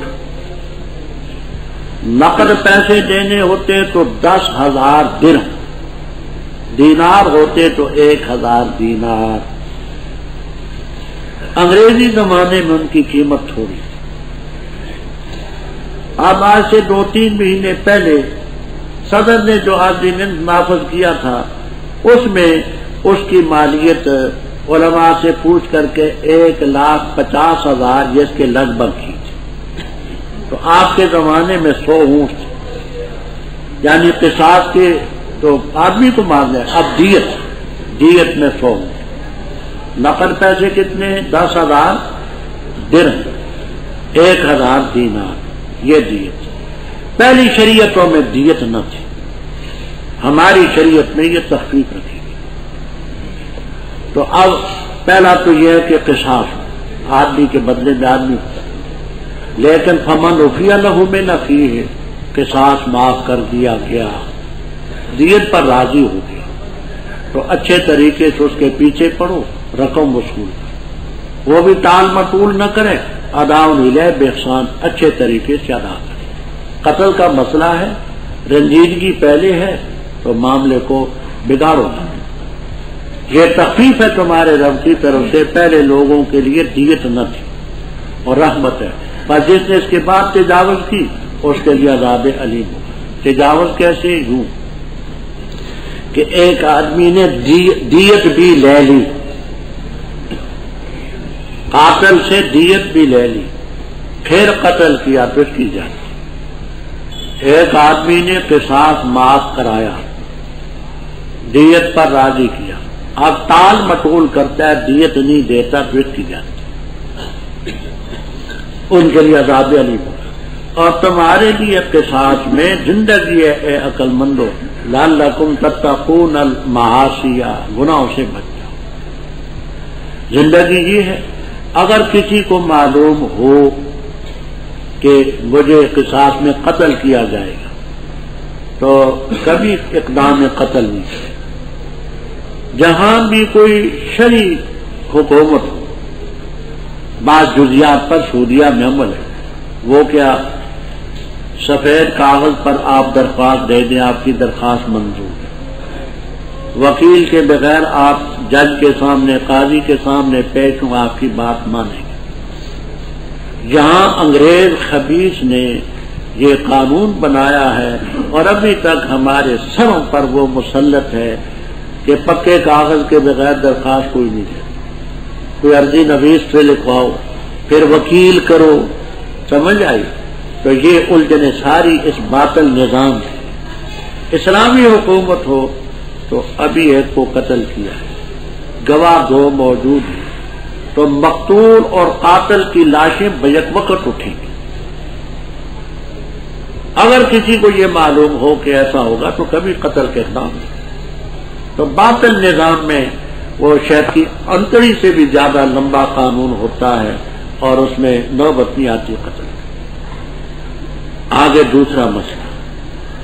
نقد پیسے دینے ہوتے تو 10,000 درہم، دینار ہوتے تو 1,000 دینار. انگریزی زمانے میں ان کی قیمت تھوڑی. اب آج سے 2-3 مہینے پہلے صدر نے جو آرڈیننس نافذ کیا تھا اس میں اس کی مالیت علماء سے پوچھ کر کے 1,50,000 جس کے لگ بھگ کی تھی. تو آپ کے زمانے میں 100 اونٹ تھے، یعنی قصاص کے تو آدمی کو مار لیں. اب دیت میں 100 اونٹ. نقد پیسے کتنے ہیں؟ 10,000 درہم، 1,000 دینار. یہ دیت. پہلی شریعتوں میں دیت نہ تھی، ہماری شریعت میں یہ تخفیف رکھی گئی. تو اب پہلا تو یہ ہے کہ قصاص آدمی کے بدلے میں آدمی ہوتا ہے. لیکن فمن عفی لہ من اخیہ، قصاص معاف کر دیا گیا، دیت پر راضی ہو گیا تو اچھے طریقے سے اس کے پیچھے پڑو، رقم وصول کرو. وہ بھی ٹال مٹول نہ کرے، ادا الیہ باحسان، اچھے طریقے سے ادا کرے. قتل کا مسئلہ ہے، رنجیدگی پہلے ہے تو معاملے کو بگاڑو. یہ تخفیف ہے تمہارے رب کی طرف سے. پہلے لوگوں کے لیے دیت نہ تھی اور رحمت ہے، پر جس نے اس کے بعد تجاوز کی اس کے لیے عذاب علیم ہوگا. تجاوز کیسے؟ یوں کہ ایک آدمی نے دیت بھی لے لی، قاتل سے دیت بھی لے لی، پھر قتل کیا تو اس کی جاتی. ایک آدمی نے قصاص معاف کرایا، دیت پر راضی کیا، اب ٹال مٹول کرتا ہے، دیت نہیں دیتا تو اس کی جاتی. ان کے لیے عذاب علیم ہوگا. اور تمہارے لیے قصاص میں زندگی ہے اے عقل مندو، لعلکم تتقون المعاصی، گناہوں سے بچ جاؤ. زندگی یہ ہے اگر کسی کو معلوم ہو کہ مجھے قصاص میں قتل کیا جائے گا تو کبھی اقدام قتل نہیں کرے. جہاں بھی کوئی شرعی حکومت ہو، بعض جزیات پر سعودیہ میں عمل ہے، وہ کیا سفید کاغذ پر آپ درخواست دے دیں، آپ کی درخواست منظور ہے، وکیل کے بغیر آپ جج کے سامنے، قاضی کے سامنے پیش ہوں، آپ کی بات مانیں گے. جہاں انگریز خبیث نے یہ قانون بنایا ہے اور ابھی تک ہمارے سروں پر وہ مسلط ہے کہ پکے کاغذ کے بغیر درخواست کوئی نہیں دے، کوئی عرضی نویس سے لکھواؤ پھر وکیل کرو، سمجھ آئی؟ تو یہ الجھنیں ساری اس باطل نظام ہے. اسلامی حکومت ہو تو ابھی ایک کو قتل کیا ہے، گواہ دو موجود ہیں، تو مقتول اور قاتل کی لاشیں بیک وقت اٹھیں گی. اگر کسی کو یہ معلوم ہو کہ ایسا ہوگا تو کبھی قتل کے اقدام نہیں. تو باطل نظام میں وہ شہد کی انتڑی سے بھی زیادہ لمبا قانون ہوتا ہے اور اس میں نوبت نہیں آتی قتل. آگے دوسرا مسئلہ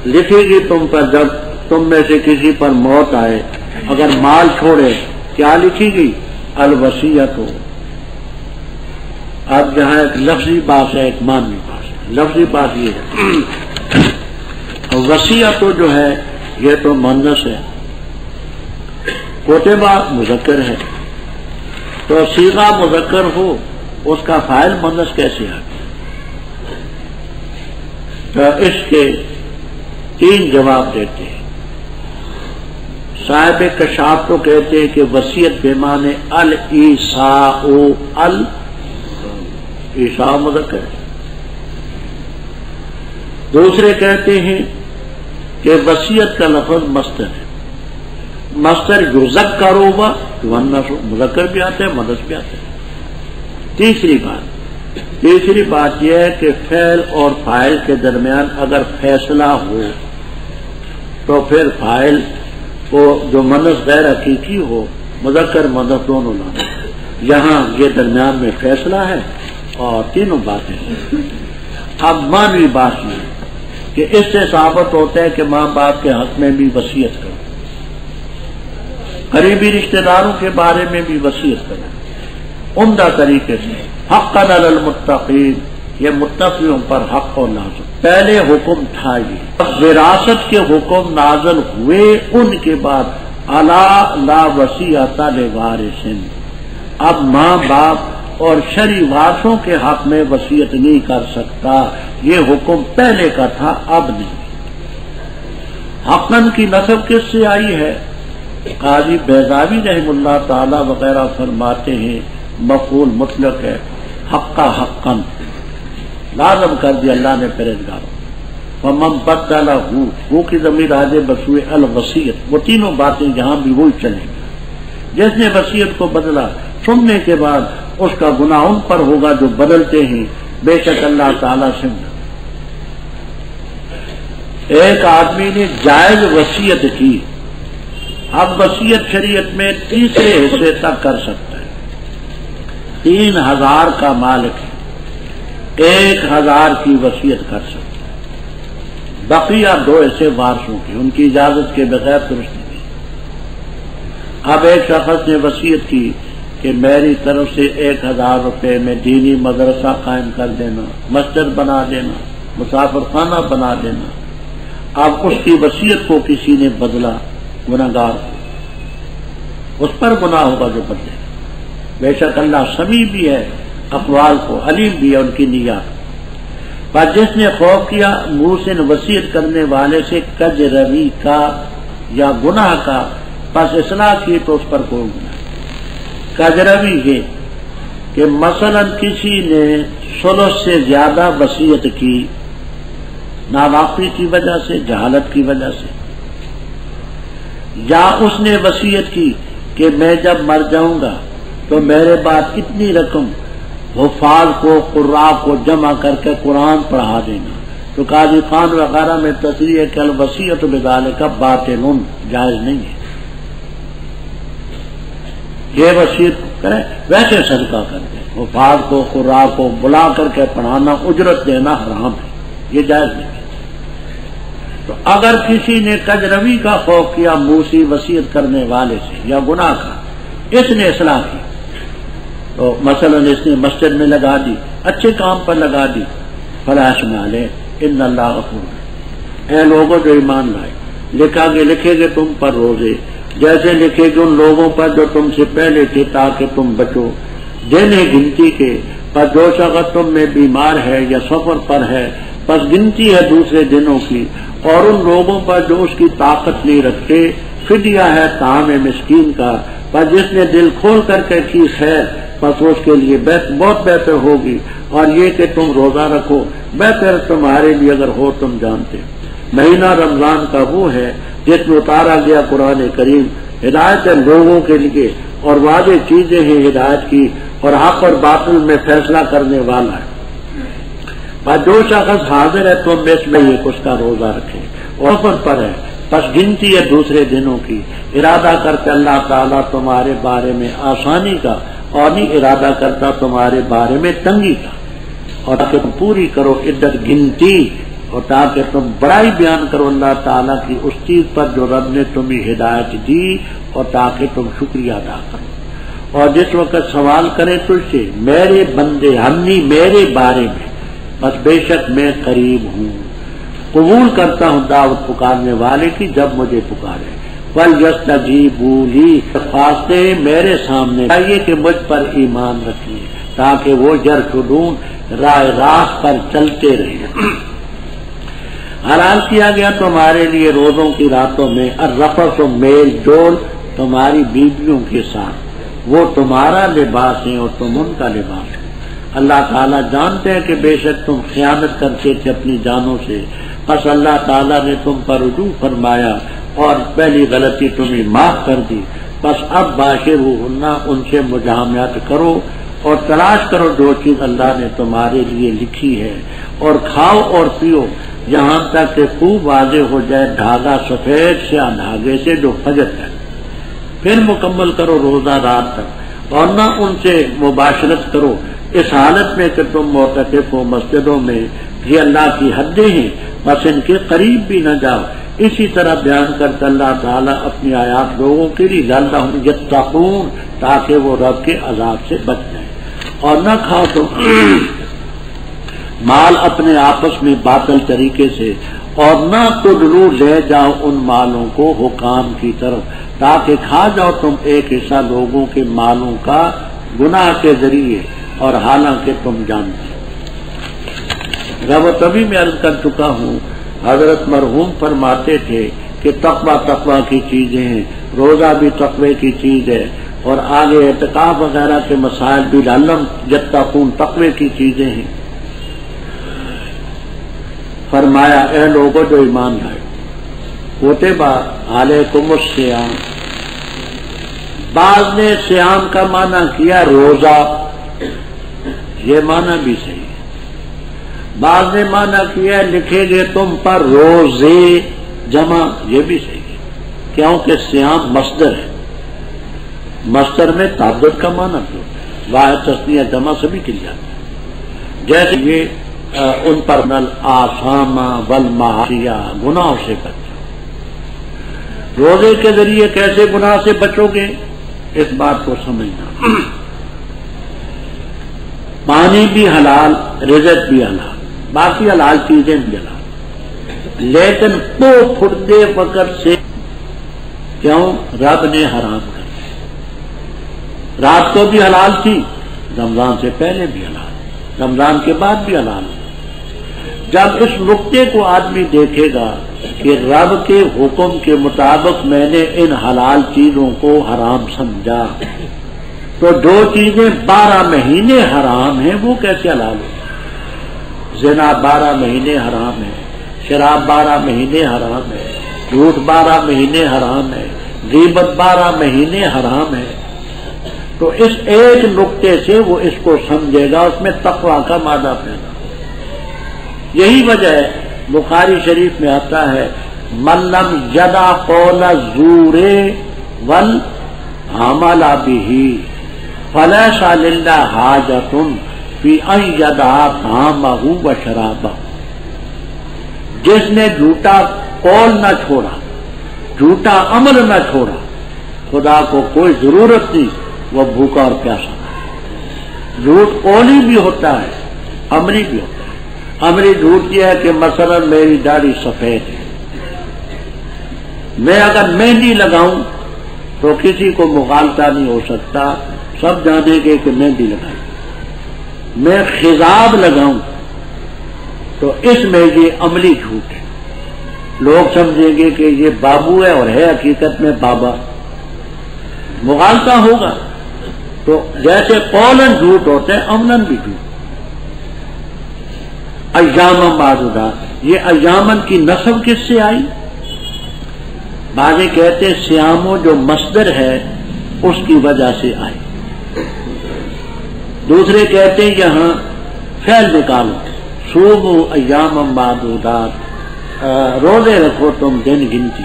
لکھے گی تم پر، جب تم میں سے کسی پر موت آئے اگر مال چھوڑے، کیا لکھی گئی؟ الوصیت ہو. اب جہاں ایک لفظی بات ہے ایک معنوی بات ہے. لفظی بات یہ ہے وصیت جو ہے یہ تو مؤنث ہے، کوتبہ مذکر ہے، تو صیغہ مذکر ہو اس کا فاعل مؤنث کیسے آ گیا؟ تو اس کے تین جواب دیتے ہیں. صاحب کشاف تو کہتے ہیں کہ وصیت بے معنی الایصاء، الایصاء مذکر ہے. دوسرے کہتے ہیں کہ وصیت کا لفظ مصدر ہے، مصدر یذکر ہوگا، مذکر بھی آتا ہے مؤنث بھی آتا ہے. تیسری بات یہ ہے کہ فعل اور فاعل کے درمیان اگر فیصلہ ہو تو پھر فاعل کو جو مؤنث غیر حقیقی ہو، مذکر مؤنث دونوں لانا. یہاں یہ درمیان میں فیصلہ ہے اور تینوں باتیں. اب معنوی بات یہ کہ اس سے ثابت ہوتا ہے کہ ماں باپ کے حق میں بھی وصیت کرو، قریبی رشتہ داروں کے بارے میں بھی وصیت کرو عمدہ طریقے سے. حقا علی المتقین، یہ متقیوں پر حق اور لازم. پہلے حکم تھا یہ، وراثت کے حکم نازل ہوئے ان کے بعد الا لا وصیۃ لوارث. اب ماں باپ اور شرعی وارثوں کے حق میں وصیت نہیں کر سکتا، یہ حکم پہلے کا تھا اب نہیں. حقاً کی نسب کس سے آئی ہے؟ قاضی بیضاوی رحم اللہ تعالی وغیرہ فرماتے ہیں مفعول مطلق ہے، حقا حقاً لازم کر دیا اللہ نے پرہیزگاروں. ومن بدلہ وہ کی ضمیر راجع بسوئے الوصیت. وہ تینوں باتیں جہاں بھی وہی چلیں گی. جس نے وصیت کو بدلا سننے کے بعد اس کا گناہ ان پر ہوگا جو بدلتے ہیں، بے شک اللہ تعالیٰ سے. ایک آدمی نے جائز وصیت کی، اب وصیت شریعت میں تیسرے حصے تک کر سکتا ہے. 3000 کا مالک ہے، 1000 کی وصیت کر سکتا ہے. بقیہ 2 حصے وارثوں کے، ان کی اجازت کے بغیر درست نہیں. اب ایک شخص نے وصیت کی کہ میری طرف سے 1000 روپے میں دینی مدرسہ قائم کر دینا، مسجد بنا دینا، مسافر خانہ بنا دینا. اب اس کی وصیت کو کسی نے بدلا، گناہگار اس پر گناہ ہوگا جو بدلے. بے شک اللہ سمیع بھی ہے اقوال کو، علیم بھی ہے ان کی نیات. پر جس نے خوف کیا محسن وصیت کرنے والے سے کجروی کا یا گناہ کا، پس اصلاح کی تو اس پر کوئی گناہ. کجروی ہے کہ مثلا کسی نے ثلث سے زیادہ وصیت کی، ناواقفی کی وجہ سے، جہالت کی وجہ سے، یا اس نے وصیت کی کہ میں جب مر جاؤں گا تو میرے بعد اتنی رقم حفاظ کو، قراء کو جمع کر کے قرآن پڑھا دینا. تو قاضی خان وغیرہ میں تصریح ہے کہ الوصیۃ بذالک باطل، جائز نہیں ہے. یہ وصیت کریں ویسے صدقہ کر دیں. وفاد کو خوراک کو بلا کر کے پڑھانا اجرت دینا حرام ہے، یہ جائز نہیں. تو اگر کسی نے کجروی کا خوف کیا موسی وصیت کرنے والے سے یا گناہ کا، اس نے اصلاح کی، تو مثلا اس نے مسجد میں لگا دی، اچھے کام پر لگا دی، فلا اسم علیہ ان اللہ غفور. اے لوگوں جو ایمان لائے، لکھے گے تم پر روزے جیسے لکھے گے ان لوگوں پر جو تم سے پہلے تھے تاکہ تم بچو. دن ہے گنتی کے، پر جو شخص تم میں بیمار ہے یا سفر پر ہے پس گنتی ہے دوسرے دنوں کی. اور ان لوگوں پر جو اس کی طاقت نہیں رکھتے فدیہ ہے طعام مسکین کا. پر جس نے دل کھول کر کے کی خیر پس اس کے لیے بہت بہتر ہوگی. اور یہ کہ تم روزہ رکھو بہتر تمہارے لیے اگر ہو تم جانتے. مہینہ رمضان کا وہ ہے جس میں اتارا گیا قرآن کریم، ہدایت ہے لوگوں کے لیے اور واضح چیزیں ہیں ہدایت کی، اور حق اور باطل میں فیصلہ کرنے والا ہے. پر جو شخص حاضر ہے تم اس میں یہ اس کا روزہ رکھے اور سفر پر ہے پس گنتی ہے دوسرے دنوں کی. ارادہ کرتے اللہ تعالیٰ تمہارے بارے میں آسانی کا اور نہیں ارادہ کرتا تمہارے بارے میں تنگی کا. اور تاکہ تم پوری کرو عدت گنتی، اور تاکہ تم بڑائی بیان کرو اللہ تعالیٰ کی اس چیز پر جو رب نے تمہیں ہدایت دی، اور تاکہ تم شکریہ ادا کرو. اور جس وقت سوال کرے تجھ سے میرے بندے ہمنی میرے بارے میں، بس بے شک میں قریب ہوں، قبول کرتا ہوں دعوت پکارنے والے کی جب مجھے پکارے. وَلْيَسْتَجِيبُوا لِي، فاستے میرے سامنے چاہیے کہ مجھ پر ایمان رکھیں تاکہ وہ یرشدون راہ راست پر چلتے رہیں. حلال کیا گیا تمہارے لیے روزوں کی راتوں میں الرفث و میل جول تمہاری بیویوں کے ساتھ، وہ تمہارا لباس ہے اور تم ان کا لباس ہے. اللہ تعالیٰ جانتے ہیں کہ بے شک تم خیانت کرتے تھے اپنی جانوں سے، بس اللہ تعالیٰ نے تم پر رجوع فرمایا اور پہلی غلطی تمہیں معاف کر دی. بس اب باشروہن ان سے مجامعت کرو اور تلاش کرو جو چیز اللہ نے تمہارے لیے لکھی ہے، اور کھاؤ اور پیو یہاں تک کہ خوب واضح ہو جائے دھاگا سفید سیاہ دھاگے سے جو فجر ہے. پھر مکمل کرو روزہ رات تک، اور نہ ان سے مباشرت کرو اس حالت میں کہ تم معتکف ہو مسجدوں میں. یہ اللہ کی حدیں ہیں بس ان کے قریب بھی نہ جاؤ. اسی طرح بیان کرتا اللہ تعالیٰ اپنی آیات لوگوں کے لیے لعلہم یتقون، تاکہ وہ رب کے عذاب سے بچ جائیں. اور نہ کھاؤ تم مال اپنے آپس میں باطل طریقے سے، اور نہ تدلو لے جاؤ ان مالوں کو حکام کی طرف تاکہ کھا جاؤ تم ایک حصہ لوگوں کے مالوں کا گناہ کے ذریعے، اور حالانکہ تم جانتے. تبھی میں عرض کر چکا ہوں، حضرت مرحوم فرماتے تھے کہ تقوی کی چیزیں ہیں، روزہ بھی تقوی کی چیز ہے، اور آگے اعتکاف وغیرہ کے مسائل بھی لعلہم یتقون تقوی کی چیزیں ہیں. فرمایا اے لوگوں جو ایمان لائے کتب علیکم الصیام. بعض نے صیام کا معنی کیا روزہ، یہ معنی بھی صحیح ہے. بعض نے معنی کیا لکھے گئے تم پر روزے جمع، یہ بھی صحیح ہے کیونکہ صیام مصدر ہے. مصدر میں تعدد کا معنی بھی واحد تثنیہ جمع سبھی کے لیے آتا ہے. جیسے یہ ان پر نل آسامہ والمعاصیہ گناہوں سے بچو. روزے کے ذریعے کیسے گناہ سے بچو گے اس بات کو سمجھنا. پانی بھی حلال، رزق بھی حلال، باقی حلال چیزیں بھی حلال، لیکن تو پھٹتے وقت سے کیوں رب نے حرام کر دیا. رات کو بھی حلال تھی، رمضان سے پہلے بھی حلال، رمضان کے بعد بھی حلال. جب اس نقطے کو آدمی دیکھے گا کہ رب کے حکم کے مطابق میں نے ان حلال چیزوں کو حرام سمجھا، تو جو چیزیں 12 مہینے حرام ہیں وہ کیسے حلال ہو؟ زنا 12 مہینے حرام ہے، شراب 12 مہینے حرام ہے، جھوٹ 12 مہینے حرام ہے، غیبت 12 مہینے حرام ہے. تو اس ایک نقطے سے وہ اس کو سمجھے گا، اس میں تقویٰ کا مادہ پیدا. یہی وجہ ہے بخاری شریف میں آتا ہے من لم یدع قول الزور والعمل بہ، فلیس للہ حاجۃ فی ان یدع طعامہ و شرابہ، جس نے جھوٹا قول نہ چھوڑا، جھوٹا عمل نہ چھوڑا، خدا کو کوئی ضرورت نہیں وہ بھوکا اور پیاسا۔ جھوٹ قولی بھی ہوتا ہے، عملی بھی ہوتا ہے۔ عملی جھوٹ یہ ہے کہ مثلا میری داڑھی سفید ہے، میں اگر مہندی لگاؤں تو کسی کو مغالطہ نہیں ہو سکتا، سب جانیں گے کہ مہندی لگائی۔ میں خضاب لگاؤں تو اس میں یہ عملی جھوٹ ہے، لوگ سمجھیں گے کہ یہ بابو ہے اور ہے حقیقت میں بابا، مغالطہ ہوگا۔ تو جیسے قولاً جھوٹ ہوتے ہیں عملاً بھی جھوٹ۔ ایام معدودات، یہ ایامن کی نسب کس سے آئی؟ بعضے کہتے ہیں سیامو جو مصدر ہے اس کی وجہ سے آئی، دوسرے کہتے ہیں یہاں فعل نکالو، صوموا ایام معدودات، روزے رکھو تم دن گنتی۔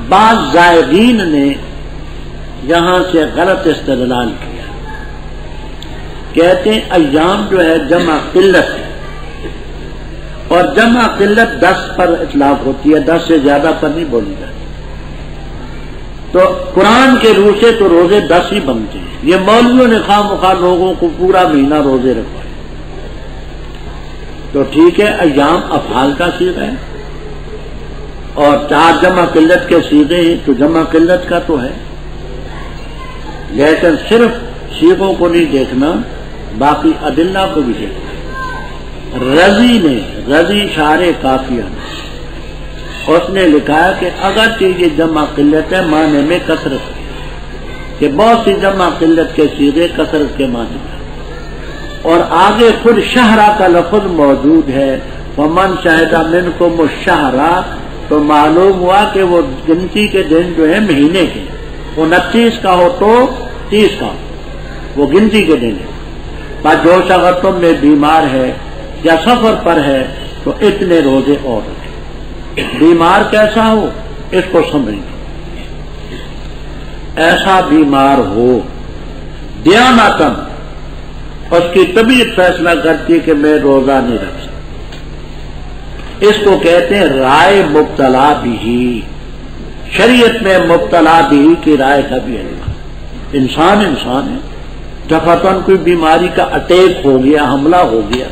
بعض زائرین نے یہاں سے غلط استدلال کیا، کہتے ہیں ایام جو ہے جمع قلت ہے، اور جمع قلت 10 پر اطلاق ہوتی ہے، 10 سے زیادہ پر نہیں بولی جاتی۔ تو قرآن کے روح سے تو روزے 10 ہی بنتے ہیں، یہ مولویوں نے خواہ مخواہ لوگوں کو پورا مہینہ روزے رکھوائے۔ تو ٹھیک ہے، ایام افعال کا صیغہ ہے اور 4 جمع قلت کے صیغے ہیں، تو جمع قلت کا تو ہے، لیکن صرف صیغوں کو نہیں دیکھنا، باقی ادلہ کو بھی دیکھنا۔ رضی شارع کافیہ نے اس نے لکھا کہ اگرچہ یہ جمع قلت ہے معنی میں کثرت ہے، کہ بہت سی جمع قلت کے صیغے کثرت کے معنی میں، اور آگے خود شہرہ کا لفظ موجود ہے، فمن شہد منکم الشہرہ، تو معلوم ہوا کہ وہ گنتی کے دن جو ہے مہینے کے 29 کا ہو تو 30 کا ہو، وہ گنتی کے دن ہے۔ پر جو شخص تم میں بیمار ہے یا سفر پر ہے تو اتنے روزے اور رکھے۔ بیمار کیسا ہو اس کو سمجھنا، ایسا بیمار ہو دیانتاً اس کی طبیعت فیصلہ کرتی کہ میں روزہ نہیں رکھ سکتا، اس کو کہتے ہیں رائے مبتلا بھی۔ شریعت میں مبتلا بھی کی رائے کا بھی علم، انسان ہے، دفعتاً کوئی بیماری کا اٹیک ہو گیا، حملہ ہو گیا،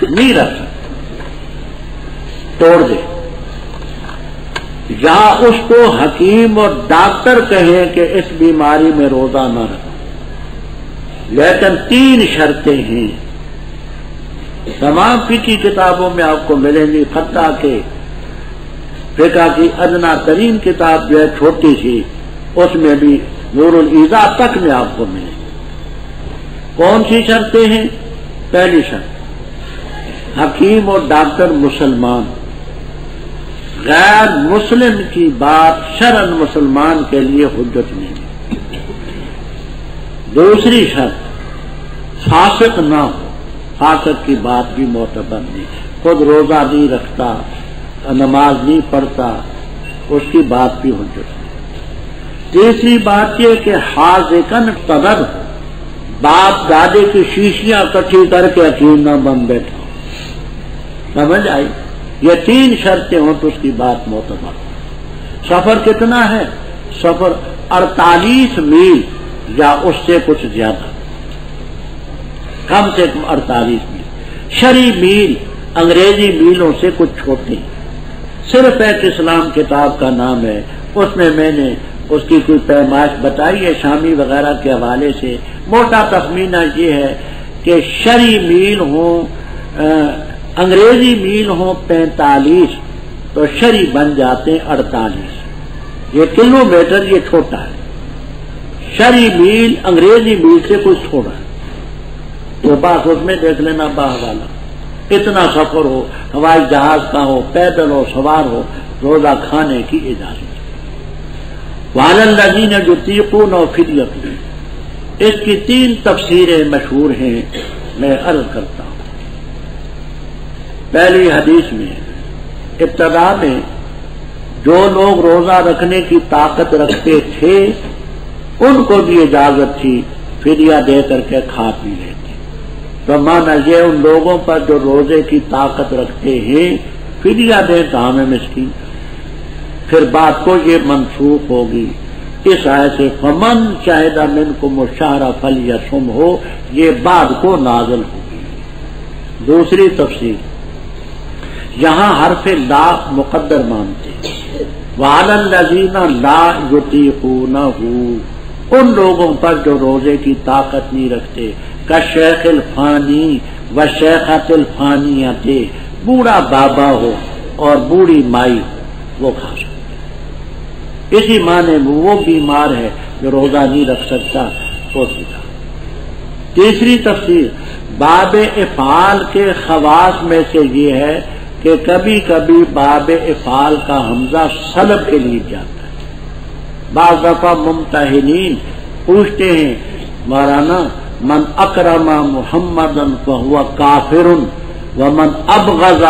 نہیں رکھ سکتا، توڑ دے۔ جہاں اس کو حکیم اور ڈاکٹر کہیں کہ اس بیماری میں روزہ نہ رکھو، لیکن 3 شرطیں ہیں، تمام فقہی کتابوں میں آپ کو ملیں گی، حتیٰ کہ فقہ کی ادنا ترین کتاب جو ہے چھوٹی سی، اس میں بھی نور الایضاح تک میں آپ کو ملے گی۔ کون سی شرطیں ہیں؟ پہلی شرط، حکیم اور ڈاکٹر مسلمان، غیر مسلم کی بات شرعاً مسلمان کے لیے حجت نہیں ہے۔ دوسری شرط، فاسق نہ ہو، فاسق کی بات بھی معتبر نہیں، خود روزہ نہیں رکھتا، نماز نہیں پڑھتا، اس کی بات بھی حجت نہیں۔ تیسری بات یہ کہ حاذقاً تدر ہو، باپ دادے کی شیشیاں اکٹھی کر کے حکیم نہ بن بیٹھا، سمجھ آئی؟ یہ 3 شرطیں ہوں تو اس کی بات معتبر۔ سفر کتنا ہے؟ سفر 48 میل یا اس سے کچھ زیادہ، کم سے کم 48 میل۔ شرعی میل انگریزی میلوں سے کچھ چھوٹے، صرف ایک اسلام کتاب کا نام ہے، اس میں نے اس کی کوئی پیمائش بتائی ہے شامی وغیرہ کے حوالے سے۔ موٹا تخمینہ یہ ہے کہ شرعی میل ہوں، انگریزی میل ہوں 45 تو شرعی بن جاتے ہیں 48۔ یہ کلو میٹر یہ چھوٹا ہے، شرعی میل انگریزی میل سے کچھ چھوڑا ہے، تو بات اس میں دیکھ لینا باحوالہ۔ اتنا سفر ہو، ہوائی جہاز کا ہو، پیدل ہو، سوار ہو، روزہ کھانے کی اجازت۔ وعلی الذین یطیقون فدیۃ، اس کی 3 تفسیریں مشہور ہیں، میں عرض کرتا ہوں۔ پہلی حدیث میں ابتدا میں جو لوگ روزہ رکھنے کی طاقت رکھتے تھے ان کو بھی اجازت تھی فدیہ دے کر کے کھا پی لیتے. تو مانا یہ ان لوگوں پر جو روزے کی طاقت رکھتے ہیں فدیہ دیں طعام مسکین. پھر بات کو یہ منسوخ ہوگی اس آیت سے فمن شہد منکم الشہر فلیصم ہو، یہ بعد کو نازل ہوگی. دوسری تفسیر، یہاں حرف لا مقدر مانتے ہیں. وعلی الذین لا یطیقونہ، ان لوگوں پر جو روزے کی طاقت نہیں رکھتے، کا شیخ الفانی و شیخۃ الفانیۃ، بوڑھا بابا ہو اور بوڑھی مائی وہ کھا سکتے. اسی معنی میں وہ بیمار ہے جو روزہ نہیں رکھ سکتا وہ سیکھا. تیسری تفسیر، باب افعال کے خواص میں سے یہ ہے کہ کبھی کبھی باب افعال کا حمزہ سلب کے لیے جاتا ہے. بعض دفعہ ممتحنین پوچھتے ہیں مولانا من اکرم محمدن فہو کافر ومن ابغض